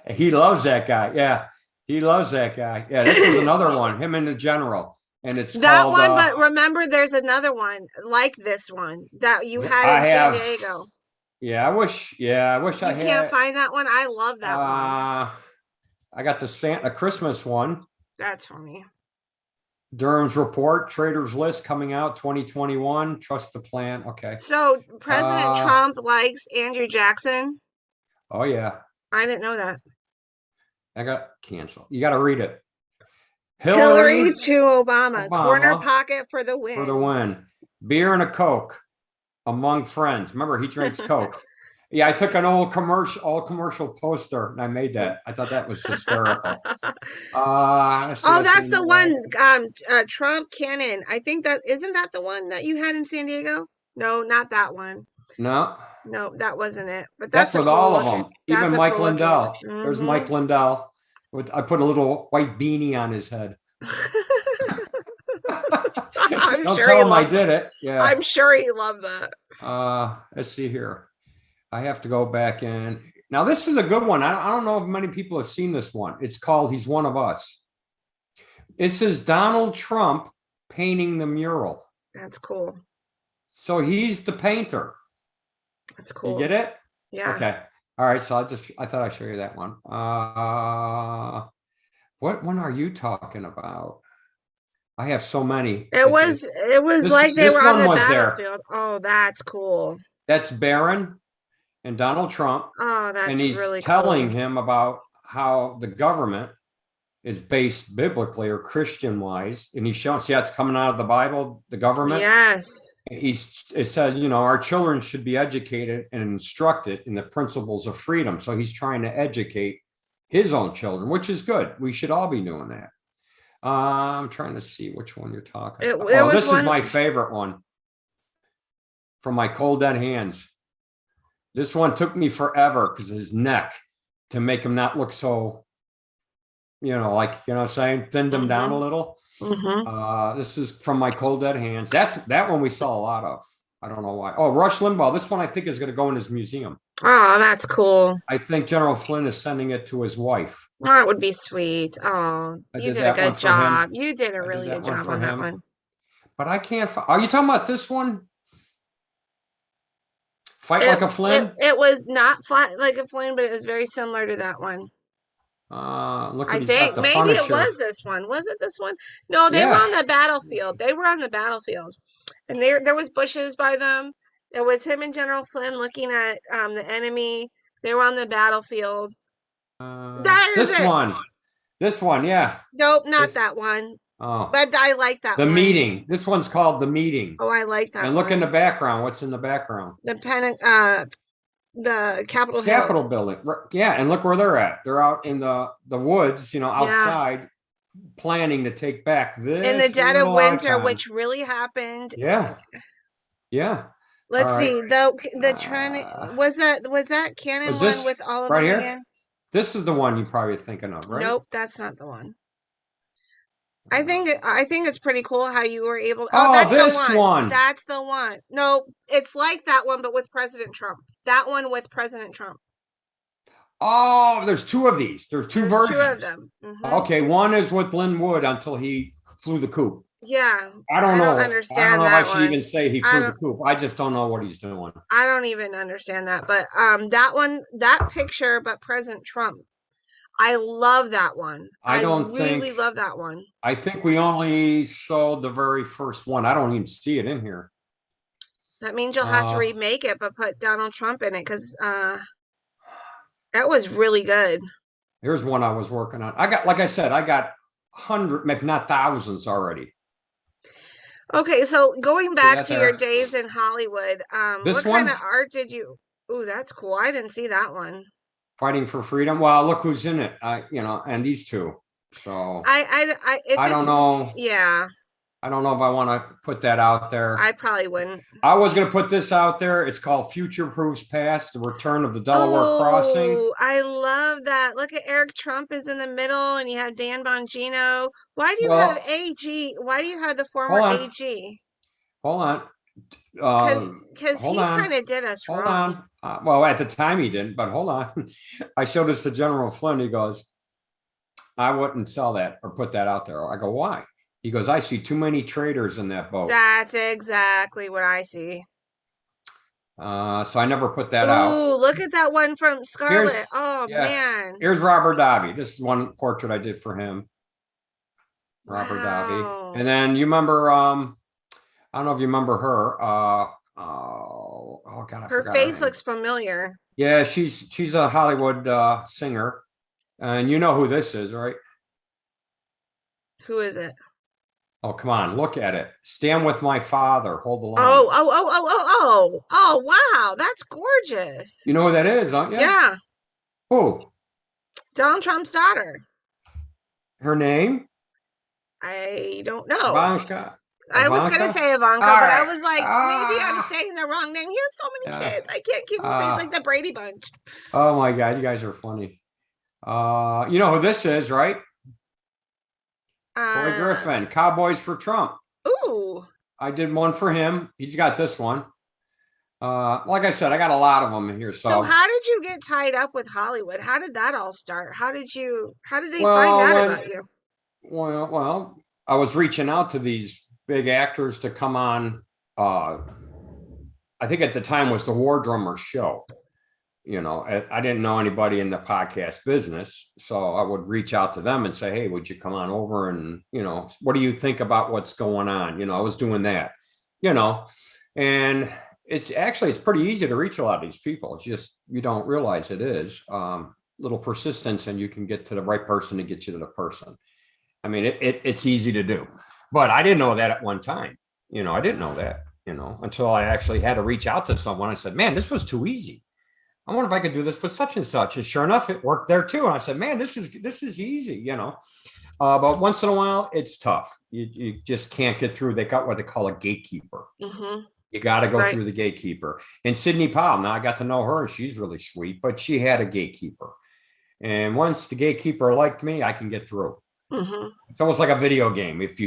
He loves that guy. Yeah, he loves that guy. Yeah, this is another one. Him and the general. And it's that one, but remember, there's another one like this one that you had in San Diego. Yeah, I wish I had. You can't find that one. I love that one. I got the Santa Christmas one. That's funny. Durham's report, traders list coming out 2021. Trust the plan. Okay. So President Trump likes Andrew Jackson. Oh yeah. I didn't know that. I got canceled. You got to read it. Hillary to Obama. Corner pocket for the win. For the win. Beer and a Coke among friends. Remember, he drinks Coke. Yeah, I took an old commercial poster and I made that. I thought that was hysterical. That's the one. Trump Cannon. I think isn't that the one that you had in San Diego? No, not that one. No, that wasn't it. But that's with all of them. Even Mike Lindell. There's Mike Lindell. I put a little white beanie on his head. Don't tell him I did it. Yeah, I'm sure he loved that. Let's see here. I have to go back in. Now, this is a good one. I don't know if many people have seen this one. It's called He's One of Us. This is Donald Trump painting the mural. That's cool. So he's the painter. That's cool. You get it? Yeah. Okay. All right, so I thought I'd show you that one. What one are you talking about? I have so many. It was This like they were on one the was there. battlefield. Oh, that's cool. That's Barron and Donald Trump, Oh, and that's he's really telling cool. him about how the government is based biblically or Christian wise, and he's showing. See, that's coming out of the Bible. The government. Yes. It says, our children should be educated and instructed in the principles of freedom. So he's trying to educate his own children, which is good. We should all be doing that. I'm trying to see which one you're talking about. Oh, this is my favorite one from my cold dead hands. This one took me forever because his neck, to make him not look so, what I'm saying, thinned him down a little. This is from my cold dead hands. That one we saw a lot of. I don't know why. Oh, Rush Limbaugh. This one I think is going to go in his museum. Oh, that's cool. I think General Flynn is sending it to his wife. That would be sweet. Oh, you did a good job. You did a really good job on that one. But I can't. Are you talking about this one? Fight like a Flynn? It was not fight like a Flynn, but it was very similar to that one. Look, I think maybe it was this one. Was it this one? No, they were on the battlefield. They were on the battlefield, and there was bushes by them. It was him and General Flynn looking at the enemy. They were on the battlefield. This one, yeah. Nope, not that one. Oh, but I like that one. The Meeting. This one's called The Meeting. Oh, I like that. And look in the background. What's in the background? The Capitol Hill. Capitol building. Yeah, and look where they're at. They're out in the woods, outside, planning to take back this. In the dead of winter, which really happened. Yeah. Yeah. Let's see. The trend was that Canon one with all of them here? Again? This is the one you're probably thinking of, right? Nope, that's not the one. I think it's pretty cool how you were able to, that's the one. That's the one. No, it's like that one, but with President Trump. That one with President Trump. Oh, there's two of these. There's two versions. Two of them. Okay, one is with Lynn Wood until he flew the coop. Yeah. I don't know. Understand I don't know that if I should even say he flew the coop. I just don't know what he's doing. I don't even understand that. But that one, that picture, but President Trump. I love that one. I really love that one. I think we only saw the very first one. I don't even see it in here. That means you'll have to remake it, but put Donald Trump in it because that was really good. Here's one I was working on. Like I said, I got hundreds, if not thousands already. Okay, so going back to your days in Hollywood, what kind of art did you? Ooh, that's cool. I didn't see that one. Fighting for Freedom. Well, look who's in it. And these two. So I don't know. Yeah. I don't know if I want to put that out there. I probably wouldn't. I was going to put this out there. It's called Future Proofs Past: The Return of the Delaware Crossing. I love that. Look at Eric Trump is in the middle, and you have Dan Bongino. Why do you have AG? Why do you have the former AG? Hold on. Because he kind of did us wrong. Well, at the time he didn't, but hold on. I showed this to General Flynn. He goes, I wouldn't sell that or put that out there. I go, why? He goes, I see too many traitors in that boat. That's exactly what I see. So I never put that out. Oh, look at that one from Scarlet. Man. Here's Robert Davi. This is one portrait I did for him. Robert Davi. And then you remember, I don't know if you remember her. God, her face looks familiar. Yeah, she's a Hollywood singer, and you know who this is, right? Who is it? Oh, come on, look at it. Stand with my father. Hold the line. Oh, wow, that's gorgeous. You know who that is, don't you? Yeah. Who? Donald Trump's daughter. Her name? I don't know. Ivanka. I was going to say Ivanka, but I was like, maybe I'm saying the wrong name. He has so many kids. I can't keep him saying it's like the Brady Bunch. Oh, my God. You guys are funny. You know who this is, right? Roy Griffin, Cowboys for Trump. Ooh. I did one for him. He's got this one. Like I said, I got a lot of them in here. So how did you get tied up with Hollywood? How did that all start? How did they find out about you? Well, I was reaching out to these big actors to come on. I think at the time was the War Drummer show. I didn't know anybody in the podcast business. So I would reach out to them and say, hey, would you come on over and, what do you think about what's going on? I was doing that, and it's pretty easy to reach a lot of these people. It's just, you don't realize it is. Little persistence and you can get to the right person to get you to the person. I mean, it's easy to do, but I didn't know that at one time. I didn't know that, until I actually had to reach out to someone. I said, man, this was too easy. I wonder if I could do this with such and such. And sure enough, it worked there too. And I said, man, this is easy, but once in a while, it's tough. You just can't get through. They got what they call a gatekeeper. Mm-hmm. You got to go through the gatekeeper. And Sydney Powell, now I got to know her and she's really sweet, but she had a gatekeeper. And once the gatekeeper liked me, I can get through. Mm-hmm. It's almost like a video game. If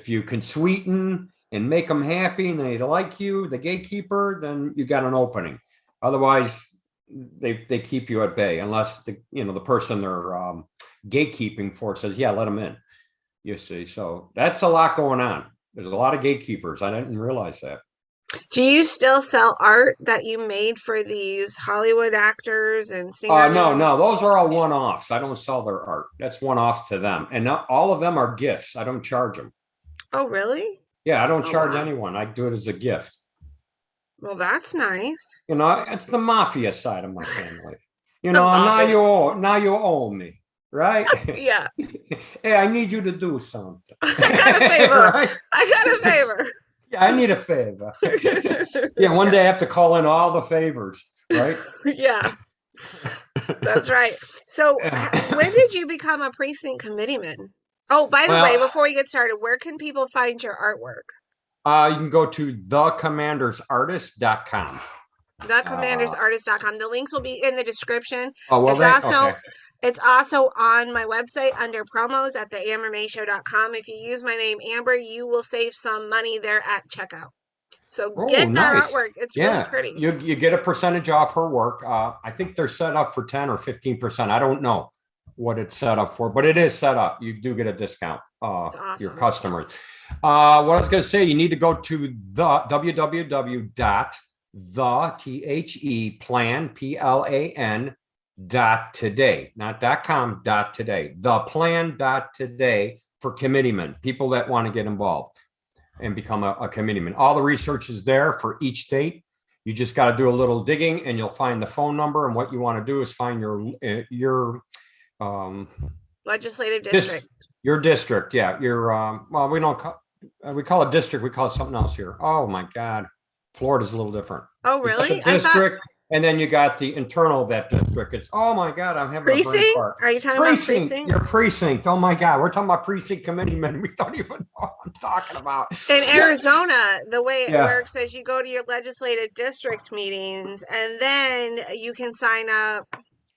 you can sweeten and make them happy and they like you, the gatekeeper, then you got an opening. Otherwise, they keep you at bay unless the person they're gatekeeping for says, yeah, let them in. You see, so that's a lot going on. There's a lot of gatekeepers. I didn't realize that. Do you still sell art that you made for these Hollywood actors and singers? No, those are all one-offs. I don't sell their art. That's one-offs to them. And not all of them are gifts. I don't charge them. Oh, really? Yeah, I don't charge anyone. I do it as a gift. Well, that's nice. It's the mafia side of my family. now you owe me, right? Yeah. Hey, I need you to do something. I got a favor. Right? I got a favor. Yeah, I need a favor. Yeah, one day I have to call in all the favors, right? Yeah, that's right. So when did you become a precinct committeeman? Oh, by the way, before we get started, where can people find your artwork? You can go to thecommandersartist.com. Thecommandersartist.com. The links will be in the description. Oh, well, It's also on my website under promos at theambermayshow.com. If you use my name, Amber, you will save some money there at checkout. So get that artwork. It's really pretty. You get a percentage off her work. I think they're set up for 10 or 15%. I don't know what it's set up for, but it is set up. You do get a discount, awesome. Your customers. What I was going to say, you need to go to the www.theplan.today, not .com, .today, theplan.today for committeemen, people that want to get involved and become a committeeman. All the research is there for each state. You just got to do a little digging and you'll find the phone number. And what you want to do is find your legislative district. Your district. Yeah. We call it district. We call it something else here. Oh my God. Florida's a little different. Oh, really? District. And then you got the internal of that district. It's, oh my God, I'm having precinct? A brain fart. Are you talking about precinct? Your precinct. Oh my God, we're talking about precinct committeemen. We don't even know what I'm talking about. In Arizona, the way it works is you go to your legislative district meetings and then you can sign up.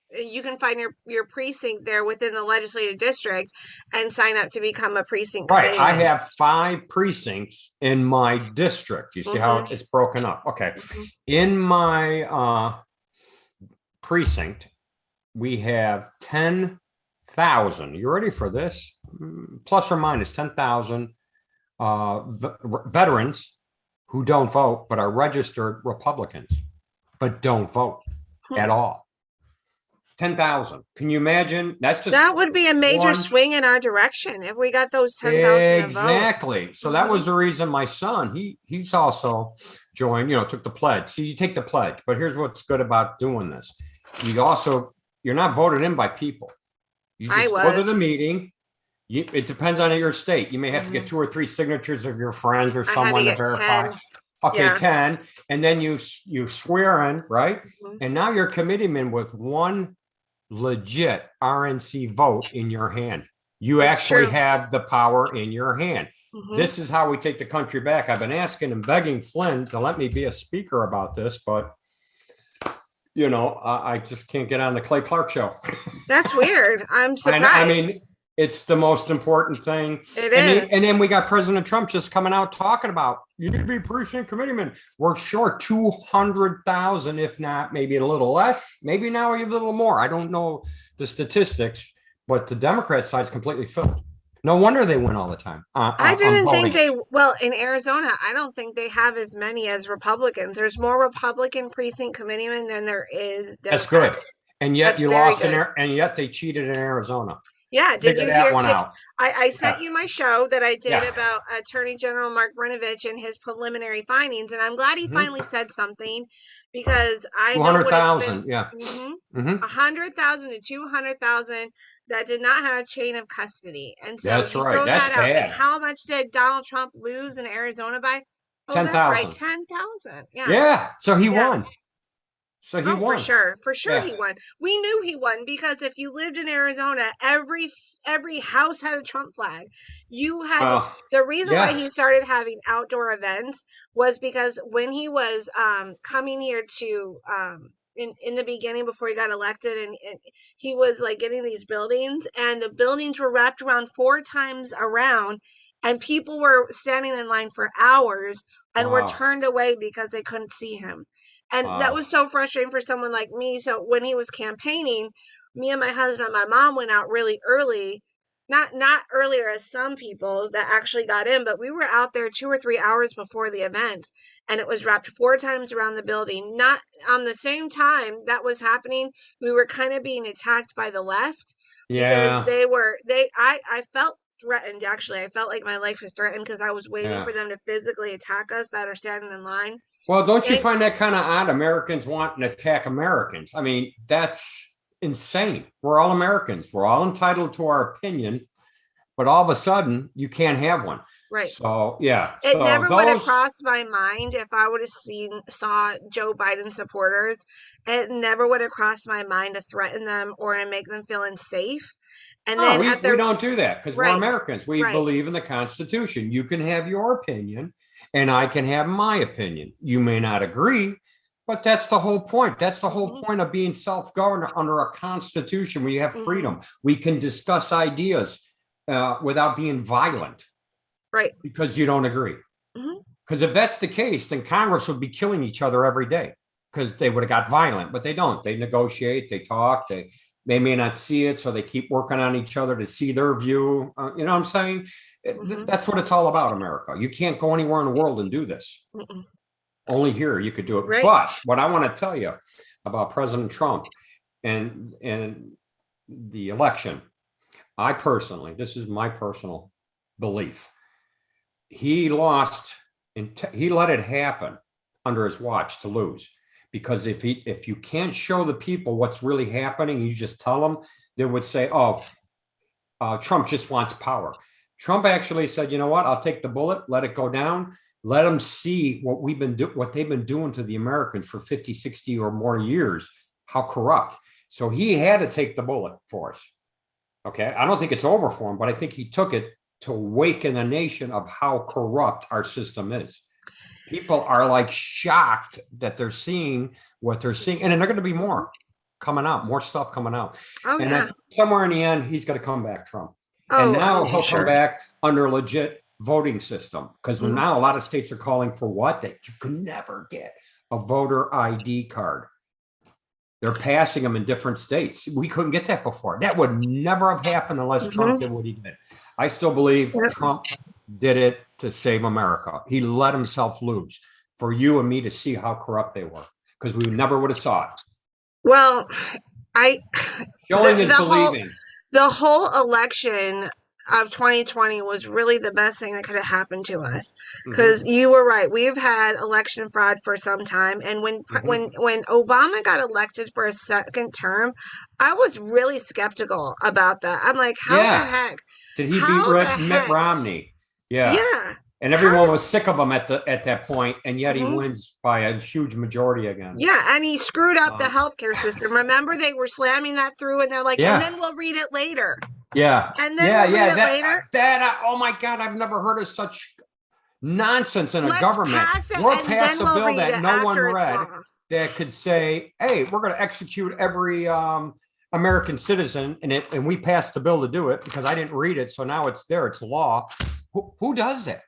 You can find your precinct there within the legislative district and sign up to become a precinct committeeman. I have 5 precincts in my district. You see how it's broken up? Okay. In my precinct, we have 10,000. You ready for this? Plus or minus 10,000 veterans who don't vote, but are registered Republicans, but don't vote at all. 10,000. Can you imagine? That would be a major swing in our direction if we got those 10,000 exactly. So that was the reason my son, he's also joined, took the pledge. So you take the pledge, but here's what's good about doing this. You're not voted in by people. You just go to the meeting. It depends on your state. You may have to get 2 or 3 signatures of your friends or someone to verify. 10. Okay, 10. And then you swear in, right? And now you're committeeman with one legit RNC vote in your hand. You actually have the power in your hand. This is how we take the country back. I've been asking and begging Flynn to let me be a speaker about this, but I just can't get on the Clay Clark show. That's weird. I'm surprised. I mean, it's the most important thing. It is. And then we got President Trump just coming out talking about, you need to be precinct committeeman. We're short 200,000, if not maybe a little less, maybe now a little more. I don't know the statistics, but the Democrat side's completely filled. No wonder they win all the time. I On didn't think voting. well, in Arizona, I don't think they have as many as Republicans. There's more Republican precinct committeemen than there is That's good. Democrats. And yet That's you very lost good. and yet they cheated in Arizona. Yeah, did Figure you that hear? one out. I sent Yeah. you my show that I did Yeah. about Attorney General Mark Brnovich and his preliminary findings, and I'm glad he Mhm. finally said something because I know what it's been. 200,000. Yeah. Mm-hmm. Hmm. 100,000 to 200,000 that did not have chain of custody, and so That's you right. throw That's that out. And bad. how much did Donald Trump lose in Arizona by? Oh, that's right, 10,000. 10,000. Yeah, Yeah. So he yeah. won. So he Oh, won. for sure Yeah. he won. We knew he won because if you lived in Arizona, every house had a Trump flag. You had Well, the reason why yeah. he started having outdoor events was because when he was coming here to in the beginning before he got elected, and he was like getting these buildings, and the buildings were wrapped around 4 times around, and people were standing in line for hours and were Wow. turned away because they couldn't see him. And that Wow. was so frustrating for someone like me. So when he was campaigning, me and my husband, my mom went out really early, not earlier as some people that actually got in, but we were out there 2 or 3 hours before the event, and it was wrapped 4 times around the building. Not on the same time that was happening, we were kind of being attacked by the left because Yeah. I felt threatened. Actually, I felt like my life was threatened because I was waiting Yeah. for them to physically attack us that are standing in line. Well, don't you Thank find that kind of odd? Americans want to attack Americans. I mean, that's insane. We're all Americans. We're all entitled to our opinion, but all of a sudden you can't have one. Right. So yeah. It So never would have those. crossed my mind if I would have saw Joe Biden supporters. It never would have crossed my mind to threaten them or to make them feel unsafe. And No, then we don't do that because we're right, Americans. We right. believe in the Constitution. You can have your opinion, and I can have my opinion. You may not agree, but that's the whole point. That's the whole point of being self-governed under a constitution where you have freedom. We can discuss ideas without being violent. Right. Because you don't agree. Because if that's the case, then Congress would be killing each other every day because they would have got violent, but they don't. They negotiate, they talk, they may not see it, so they keep working on each other to see their view. You know what I'm saying? That's what it's all about, America. You can't go anywhere in the world and do this. Only here you could do it. Right. But what I want to tell you about President Trump and the election, I personally, this is my personal belief, he lost and he let it happen under his watch to lose. Because if you can't show the people what's really happening, you just tell them, they would say, oh, Trump just wants power. Trump actually said, you know what, I'll take the bullet, let it go down, let them see what what they've been doing to the Americans for 50, 60 or more years, how corrupt. So he had to take the bullet for us. Okay, I don't think it's over for him, but I think he took it to awaken the nation of how corrupt our system is. People are like shocked that they're seeing what they're seeing, and then they're going to be more coming out, more stuff coming out. Oh, and yeah. Somewhere in the end, he's going to come back, Trump. Oh, and now he'll come back under a legit voting system, because now a lot of states are calling for what? That you can never get a voter ID card. They're passing them in different states. We couldn't get that before. That would never have happened unless Trump did what he did. I still believe Trump did it to save America. He let himself lose for you and me to see how corrupt they were, because we never would have saw it. Well, showing is believing. The whole election of 2020 was really the best thing that could have happened to us, because you were right. We've had election fraud for some time, and when Obama got elected for a second term, I was really skeptical about that. I'm like, how the heck did he beat Mitt Romney? Yeah. And everyone was sick of him at that point, and yet he wins by a huge majority again. Yeah, and he screwed up the healthcare system. Remember, they were slamming that through, and they're like, and then we'll read it later. Yeah. And then we'll read it later. Oh my God, I've never heard of such nonsense in a government. We'll pass a bill that no one read that could say, hey, we're going to execute every American citizen, and we passed the bill to do it because I didn't read it, so now it's there, it's law. Who does that?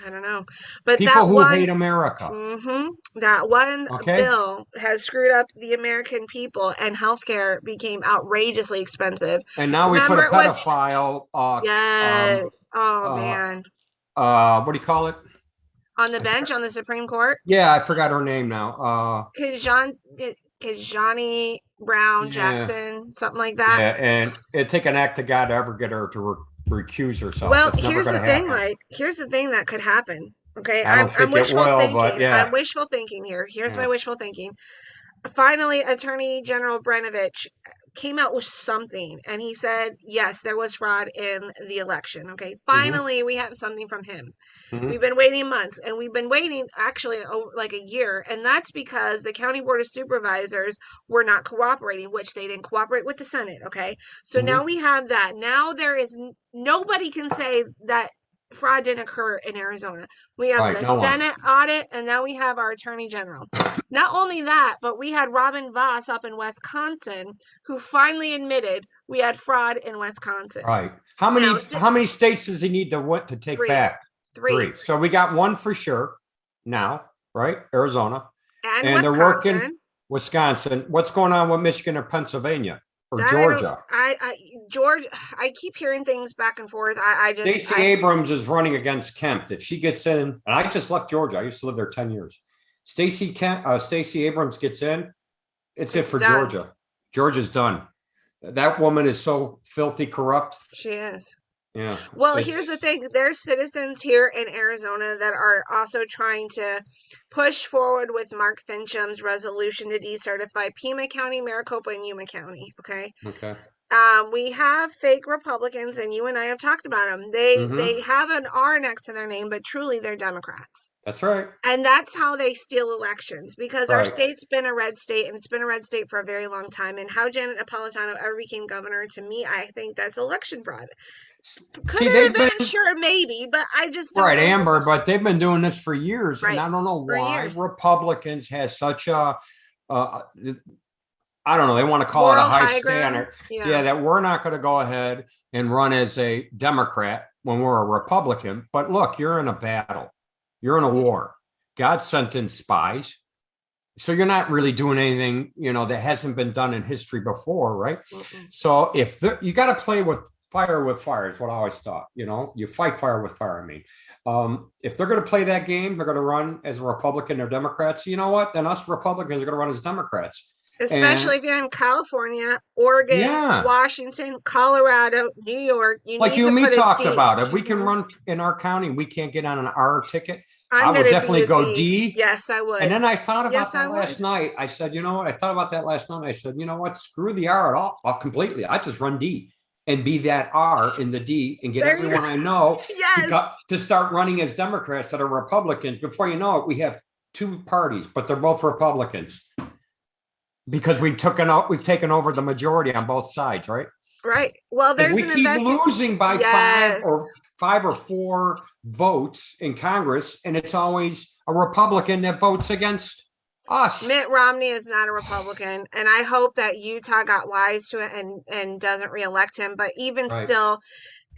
I don't know. But People that who one, hate America. that one Okay. bill has screwed up the American people, and healthcare became outrageously expensive. And now we put a Remember, it was, pedophile, yes. Oh, uh, man. what do you call it? On the bench on the Supreme Court, Yeah, I forgot her name now. Kajani Brown Yeah, Jackson, something like that. yeah, and it'd take an act to God to ever get her to recuse herself. Well, It's never going to happen. Here's the thing that could happen. Okay, I don't I'm think it wishful will, but thinking. I'm yeah, wishful thinking here. Here's my yeah. wishful thinking. Finally, Attorney General Brenovich came out with something, and he said, yes, there was fraud in the election. Okay, Mm-hmm, finally, we have something from him. We've mm-hmm, been waiting months, and we've been waiting actually over like a year, and that's because the county board of supervisors were not cooperating, which they didn't cooperate with the Senate. Okay, so mm-hmm. now we have that. Now there is nobody can say that fraud didn't occur in Arizona. We have Right, the no one. Senate audit, and now we have our attorney general. Not only that, but we had Robin Voss up in Wisconsin, who finally admitted we had fraud in Wisconsin. Right. Now, How many states does he need to what to take three, back? three, Three. So we got one for sure now, right? Arizona. and And they're working Wisconsin. Wisconsin. What's going on with Michigan or Pennsylvania or That I don't. Georgia? George. I keep hearing things back and forth. Stacey Abrams is running against Kemp. If she gets in, and I just left Georgia. I used to live there 10 years. Stacey Abrams gets in, it's it for done. Georgia. Georgia's done. That woman is so filthy corrupt. She is. Yeah. Well, here's the thing. There's citizens here in Arizona that are also trying to push forward with Mark Fincham's resolution to decertify Pima County, Maricopa, and Yuma County. Okay. Okay. We have fake Republicans, and you and I have talked about them. They have an R next to their name, but truly they're Democrats. That's right. And that's how they steal elections, because our Right. state's been a red state, and it's been a red state for a very long time. And how Janet Napolitano ever became governor, to me, I think that's election fraud. Could it have been? Sure, maybe, but I just don't right, know. Amber. But they've been doing this for years, Right. and I don't know For why years. Republicans has such a, I don't know. They want to call Moral it a high high ground. standard. Yeah, that we're not going to go ahead and run as a Democrat when we're a Republican. But look, you're in a battle. You're in a war. God sent in spies. So you're not really doing anything, that hasn't been done in history before, right? So if you got to play with fire is what I always thought. You fight fire with fire. I mean, if they're going to play that game, they're going to run as a Republican or Democrats. You know what? Then us Republicans are going to run as Democrats. Especially if you're in California, Oregon, Washington, Colorado, New York. You like need you to and me put talked a D. about. If we can run in our county, we can't get on an R ticket. I would definitely go D. Yes, I would. And then I thought about that last night. I said, you know what? I thought about that last night. I said, you know what? Screw the R at all completely. I just run D and be that R in the D and get everyone I know to start running as Democrats that are Republicans. Before you know it, we have two parties, but they're both Republicans because we've taken over the majority on both sides, right? Right. Well, there's we keep losing by 5 or 4 votes in Congress, and it's always a Republican that votes against us. Mitt Romney is not a Republican, and I hope that Utah got wise to it and doesn't reelect him. But even still,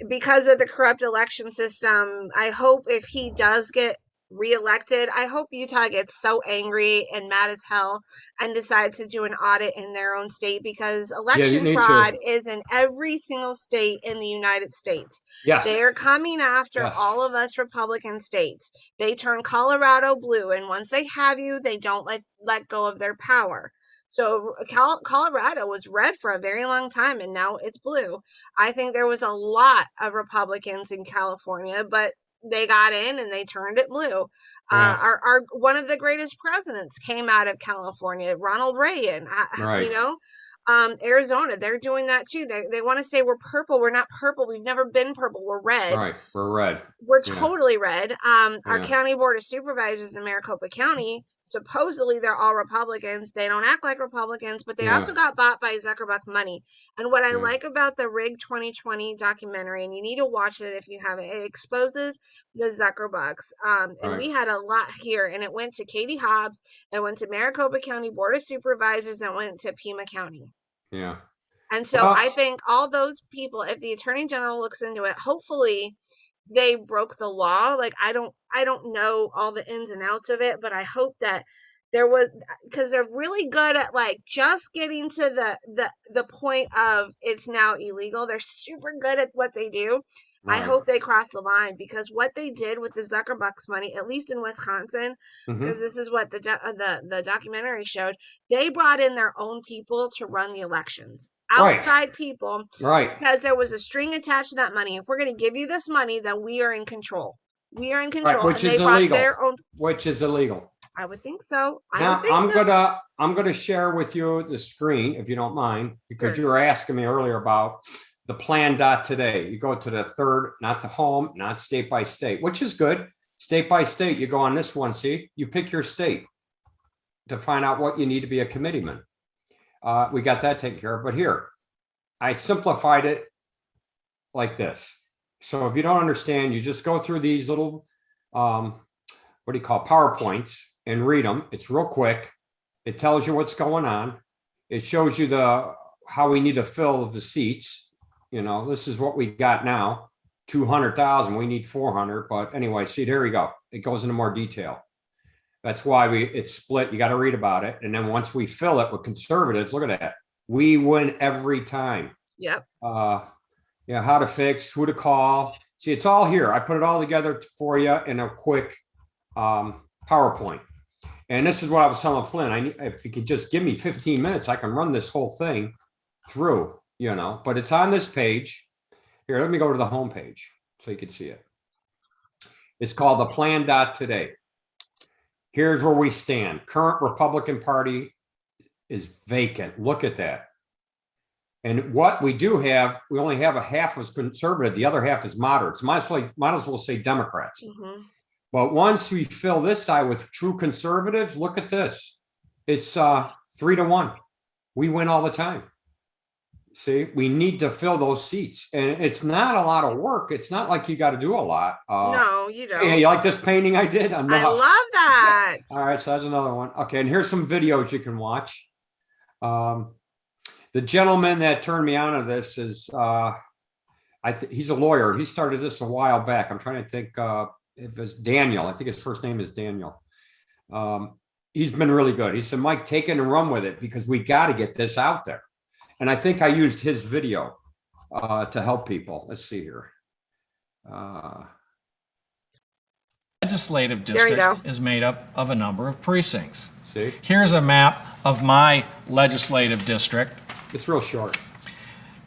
because of the corrupt election system, I hope if he does get reelected, I hope Utah gets so angry and mad as hell and decides to do an audit in their own state, because election fraud is in every single state in the United States. Yes. They are coming after all of us Republican states. They turn Colorado blue, and once they have you, they don't let go of their power. So Colorado was red for a very long time, and now it's blue. I think there was a lot of Republicans in California, but they got in and they turned it blue. Our one of the greatest presidents came out of California, Ronald Reagan. Arizona, they're doing that too. They want to say we're purple. We're not purple. We've never been purple. We're red. Right. We're red. We're totally red. Our county board of supervisors in Maricopa County, supposedly they're all Republicans. They don't act like Republicans, but they also got bought by Zuckerbuck money. And what I like about the Rig 2020 documentary, and you need to watch it if you haven't, it exposes the Zuckerbucks. And we had a lot here, and it went to Katie Hobbs, it went to Maricopa County Board of Supervisors, and it went to Pima County. Yeah. And so I think all those people, if the Attorney General looks into it, hopefully they broke the law. Like I don't know all the ins and outs of it, but I hope that there was, because they're really good at like just getting to the point of it's now illegal. They're super good at what they do. I Right. hope they cross the line, because what they did with the Zuckerbucks money, at least in Wisconsin, because Mm-hmm. this is what the documentary showed, they brought in their own people to run the elections, Right. outside people, Right. because there was a string attached to that money. If we're going to give you this money, then we are in control. We are in Right. control, Which and they is brought illegal. their own. Which is illegal. I would think so. I would Now think so. I'm gonna share with you the screen if you don't mind, because Sure. you were asking me earlier about the plan.today. You go to the third, not to home, not state by state, which is good. State by state, you go on this one, see, you pick your state to find out what you need to be a committeeman. We got that taken care of, but here, I simplified it like this. So if you don't understand, you just go through these little, what do you call PowerPoints and read them. It's real quick. It tells you what's going on. It shows you how we need to fill the seats. You know, this is what we got now, 200,000. We need 400. But anyway, see, there we go. It goes into more detail. That's why it's split. You got to read about it. And then once we fill it with conservatives, look at that. We win every time. Yep. Yeah, how to fix, who to call. See, it's all here. I put it all together for you in a quick PowerPoint. And this is what I was telling Flynn. If you could just give me 15 minutes, I can run this whole thing through, you know, but it's on this page. Here, let me go to the home page so you can see it. It's called the plan.today. Here's where we stand. Current Republican Party is vacant. Look at that. And what we do have, we only have a half is conservative. The other half is moderates. Might as well say Democrats. Mm-hmm. But once we fill this side with true conservatives, look at this. It's 3-1. We win all the time. See, we need to fill those seats. And it's not a lot of work. It's not like you got to do a lot. No, you don't. Hey, you like this painting I did? I love that. All right, so that's another one. Okay, and here's some videos you can watch. The gentleman that turned me on to this is, he's a lawyer. He started this a while back. I'm trying to think if it's Daniel. I think his first name is Daniel. He's been really good. He said, Mike, take it and run with it because we got to get this out there. And I think I used his video to help people. Let's see here. Legislative district is made up of a number of precincts. See? Here's a map of my legislative district. It's real short.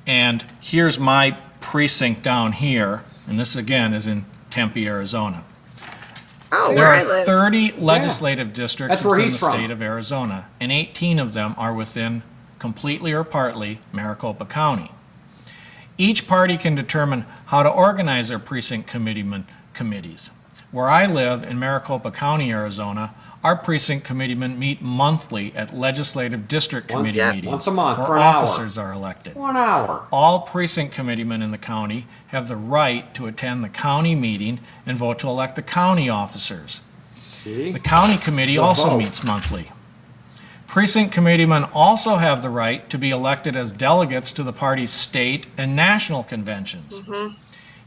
And here's my precinct down here. And this again is in Tempe, Arizona. Oh, there where are I live. 30 legislative districts within the from. state of Arizona, and 18 of them are within completely or partly Maricopa County. Each party can determine how to organize their precinct committees. Where I live in Maricopa County, Arizona, our precinct committeemen meet monthly at legislative district committee meetings. Once a month where for an hour. officers are elected. 1 hour. All precinct committeemen in the county have the right to attend the county meeting and vote to elect the county officers. See? The county committee also meets monthly. Precinct committeemen also have the right to be elected as delegates to the party's state and national conventions. Mm-hmm.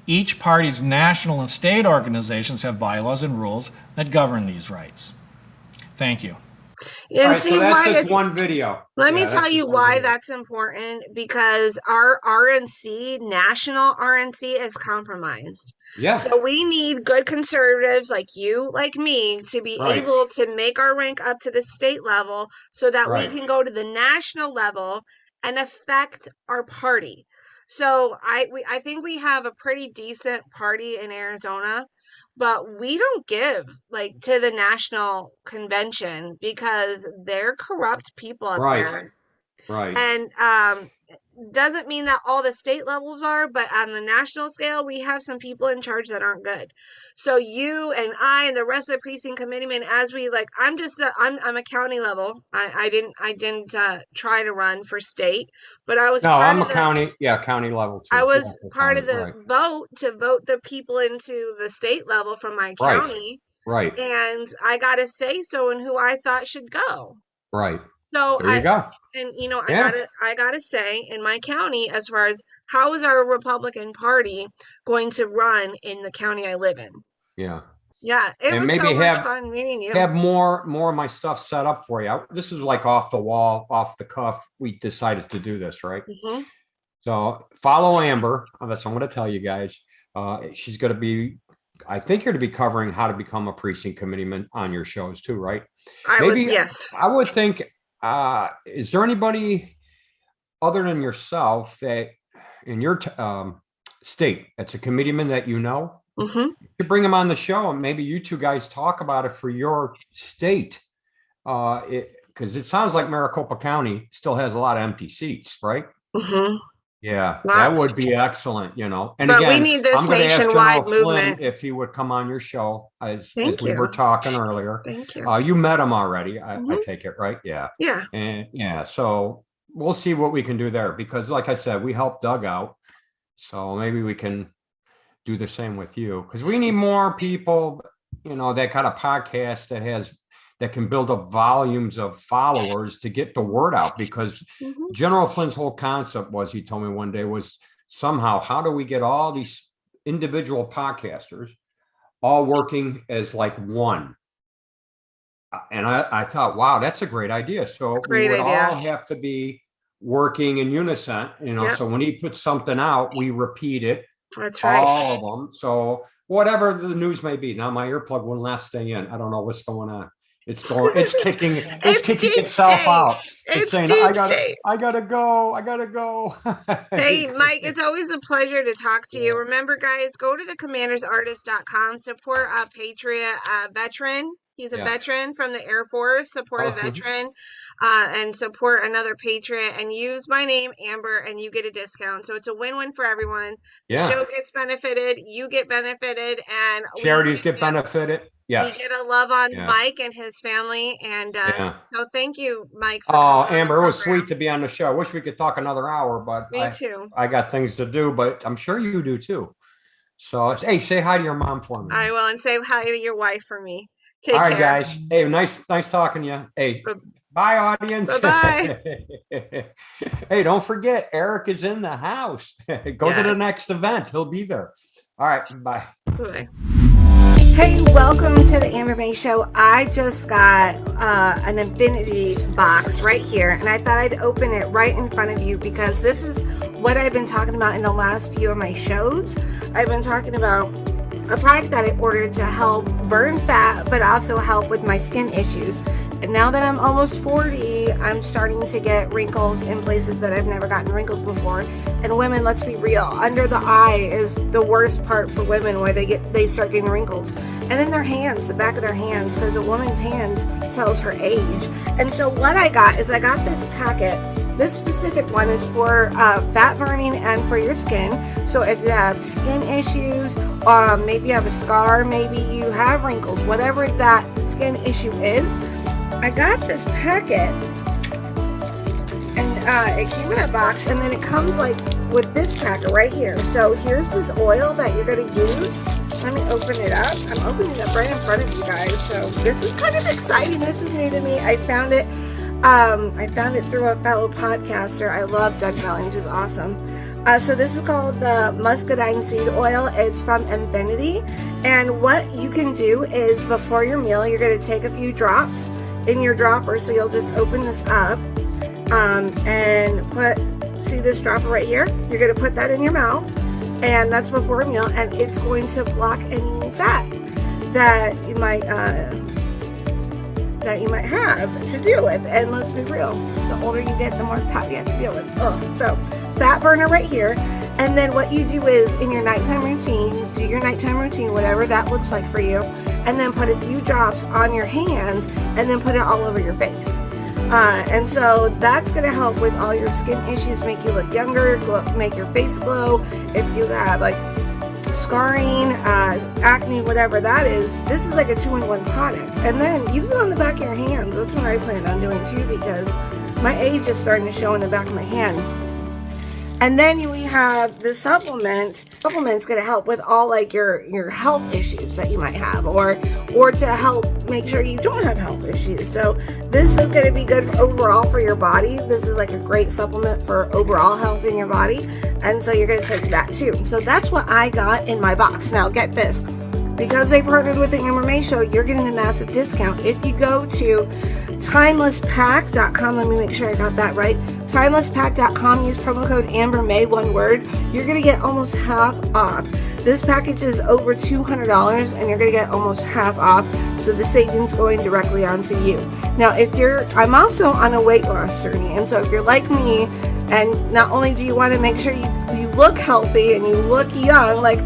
Each party's national and state organizations have bylaws and rules that govern these rights. Thank you. And Right, see so that's why just one video. Let me Yeah, tell that's you just one why video. that's important, because our RNC, national RNC, is compromised. Yeah. So we need good conservatives like you, like me, to be Right. able to make our rank up to the state level so that Right. we can go to the national level and affect our party. So I think we have a pretty decent party in Arizona, but we don't give like to the national convention because they're corrupt people up Right. there. Right. And doesn't mean that all the state levels are, but on the national scale, we have some people in charge that aren't good. So you and I and the rest of the precinct committeemen, as we like, I'm a county level. I didn't try to run for state, but I was No, part I'm of a the, county level too. I was Yeah, part of the right. vote to vote the people into the state level from my Right. county. Right. And I got to say so in who I thought should go. Right. So There you go. and you know, Yeah. I gotta say in my county, as far as how is our Republican Party going to run in the county I live in? Yeah. Yeah, it was so much fun meeting you. Have more of my stuff set up for you. This is like off the wall, off the cuff. We decided to do this, right? Mm-hmm. So follow Amber. That's what I'm going to tell you guys. She's going to be, I think you're to be covering how to become a precinct committeeman on your shows too, right? Yes. I would think, is there anybody other than yourself that in your state that's a committeeman that you know? Mm-hmm. You could bring them on the show and maybe you two guys talk about it for your state. Because it sounds like Maricopa County still has a lot of empty seats, right? Mm-hmm. Yeah, that would be excellent, And but again, we need this I'm going to ask nationwide General movement. Flynn if he would come on your show as Thank we you. were talking earlier. Thank you. You met him already. I take it, right? Yeah. Yeah. And yeah, so we'll see what we can do there because like I said, we helped Doug out. So maybe we can do the same with you because we need more people, that kind of podcast that can build up volumes of followers to get the word out because General Flynn's whole concept was, he told me one day, was somehow, how do we get all these individual podcasters all working as like one? And I thought, wow, that's a great idea. So we would all have to be working in unison, so when he puts something out, we repeat it. That's right. All of them. So whatever the news may be. Now my earplug wouldn't last stay in. I don't know what's going on. It's kicking itself out. It's saying, I gotta go. Hey, Mike, it's always a pleasure to talk to you. Remember, guys, go to thecommandersartist.com, support a Patriot veteran. He's a veteran from the Air Force, support a veteran, and support another Patriot, and use my name, Amber, and you get a discount. So it's a win-win for everyone. Yeah. The show gets benefited, you get benefited, and charities get benefited. Yes. We get a love on Mike and his family, and so thank you, Mike. For Amber, it was sweet to be on the show. I wish we could talk another hour, but me too. I got things to do, but I'm sure you do too. So, hey, say hi to your mom for me. I will, and say hi to your wife for me. Take care. All right, care. guys. Hey, nice talking to you. Hey, bye, audience. Bye-bye. Hey, don't forget, Eric is in the house. Go to the next event. He'll be there. All right, bye. Bye. Hey, welcome to the Amber May Show. I just got an infinity box right here, and I thought I'd open it right in front of you because this is what I've been talking about in the last few of my shows. I've been talking about a product that I ordered to help burn fat, but also help with my skin issues. And now that I'm almost 40, I'm starting to get wrinkles in places that I've never gotten wrinkles before. And women, let's be real, under the eye is the worst part for women where they start getting wrinkles. And then their hands, the back of their hands, because a woman's hands tells her age. And so what I got is I got this packet. This specific one is for fat burning and for your skin. So if you have skin issues, maybe you have a scar, maybe you have wrinkles, whatever that skin issue is, I got this packet, and it came in a box, and then it comes like with this packet right here. So here's this oil that you're going to use. Let me open it up. I'm opening it up right in front of you guys. So this is kind of exciting. This is new to me. I found it through a fellow podcaster. I love Doug Bellings. He's awesome. So this is called the muscadine seed oil. It's from Infinity. And what you can do is before your meal, you're going to take a few drops in your dropper. So you'll just open this up and see this dropper right here? You're going to put that in your mouth, and that's before a meal, and it's going to block any fat that you might have to deal with. And let's be real, the older you get, the more fat you have to deal with. So fat burner right here. And then what you do is in your nighttime routine, do your nighttime routine, whatever that looks like for you, and then put a few drops on your hands and then put it all over your face. And so that's going to help with all your skin issues, make you look younger, make your face glow. If you have like scarring, acne, whatever that is, this is like a 2-in-1 product. And then use it on the back of your hands. That's what I plan on doing too, because my age is starting to show in the back of my hand. And then we have the supplement. Supplement's going to help with all like your health issues that you might have, or to help make sure you don't have health issues. So this is going to be good overall for your body. This is like a great supplement for overall health in your body. And so you're going to take that too. So that's what I got in my box. Now get this. Because they partnered with the Amber May Show, you're getting a massive discount. If you go to timelesspack.com, let me make sure I got that right. Timelesspack.com, use promo code Amber May, one word. You're going to get almost half off. This package is over $200 and you're going to get almost half off. So the savings going directly onto you. Now, I'm also on a weight loss journey. And so if you're like me, and not only do you want to make sure you look healthy and you look young, like,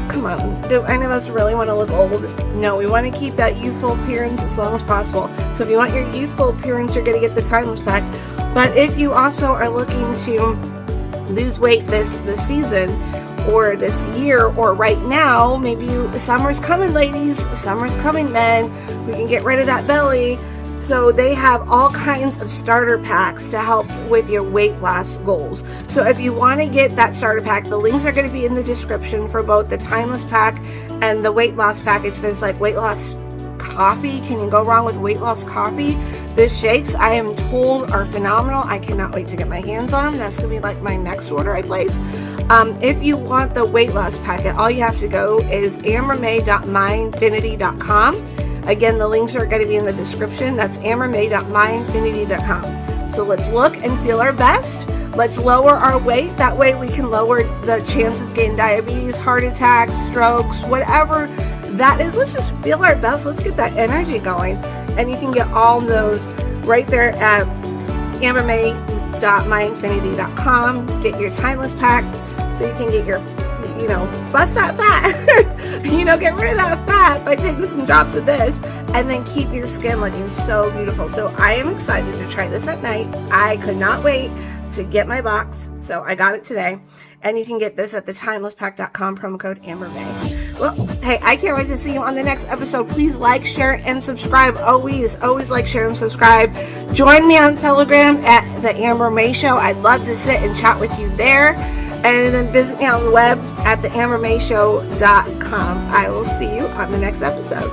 come on, do any of us really want to look old? No, we want to keep that youthful appearance as long as possible. So if you want your youthful appearance, you're going to get the Timeless Pack. But if you also are looking to lose weight this season or this year or right now, maybe summer's coming, ladies, summer's coming, men, we can get rid of that belly. So they have all kinds of starter packs to help with your weight loss goals. So if you want to get that starter pack, the links are going to be in the description for both the Timeless Pack and the weight loss package. There's like weight loss coffee. Can you go wrong with weight loss coffee? The shakes, I am told, are phenomenal. I cannot wait to get my hands on them. That's going to be like my next order I place. If you want the weight loss packet, all you have to go is ambermay.myinfinity.com. Again, the links are going to be in the description. That's ambermay.myinfinity.com. So let's look and feel our best. Let's lower our weight. That way we can lower the chance of getting diabetes, heart attacks, strokes, whatever that is. Let's just feel our best. Let's get that energy going. And you can get all those right there at ambermay.myinfinity.com. Get your Timeless Pack so you can get your, bust that fat. Get rid of that fat by taking some drops of this, and then keep your skin looking so beautiful. So I am excited to try this at night. I could not wait to get my box, so I got it today. And you can get this at the timelesspack.com, promo code AmberMay. Well, hey, I can't wait to see you on the next episode. Please like, share, and subscribe. Always like, share, and subscribe. Join me on Telegram at the Amber May Show. I'd love to sit and chat with you there. And then visit me on the web at theambermayshow.com. I will see you on the next episode.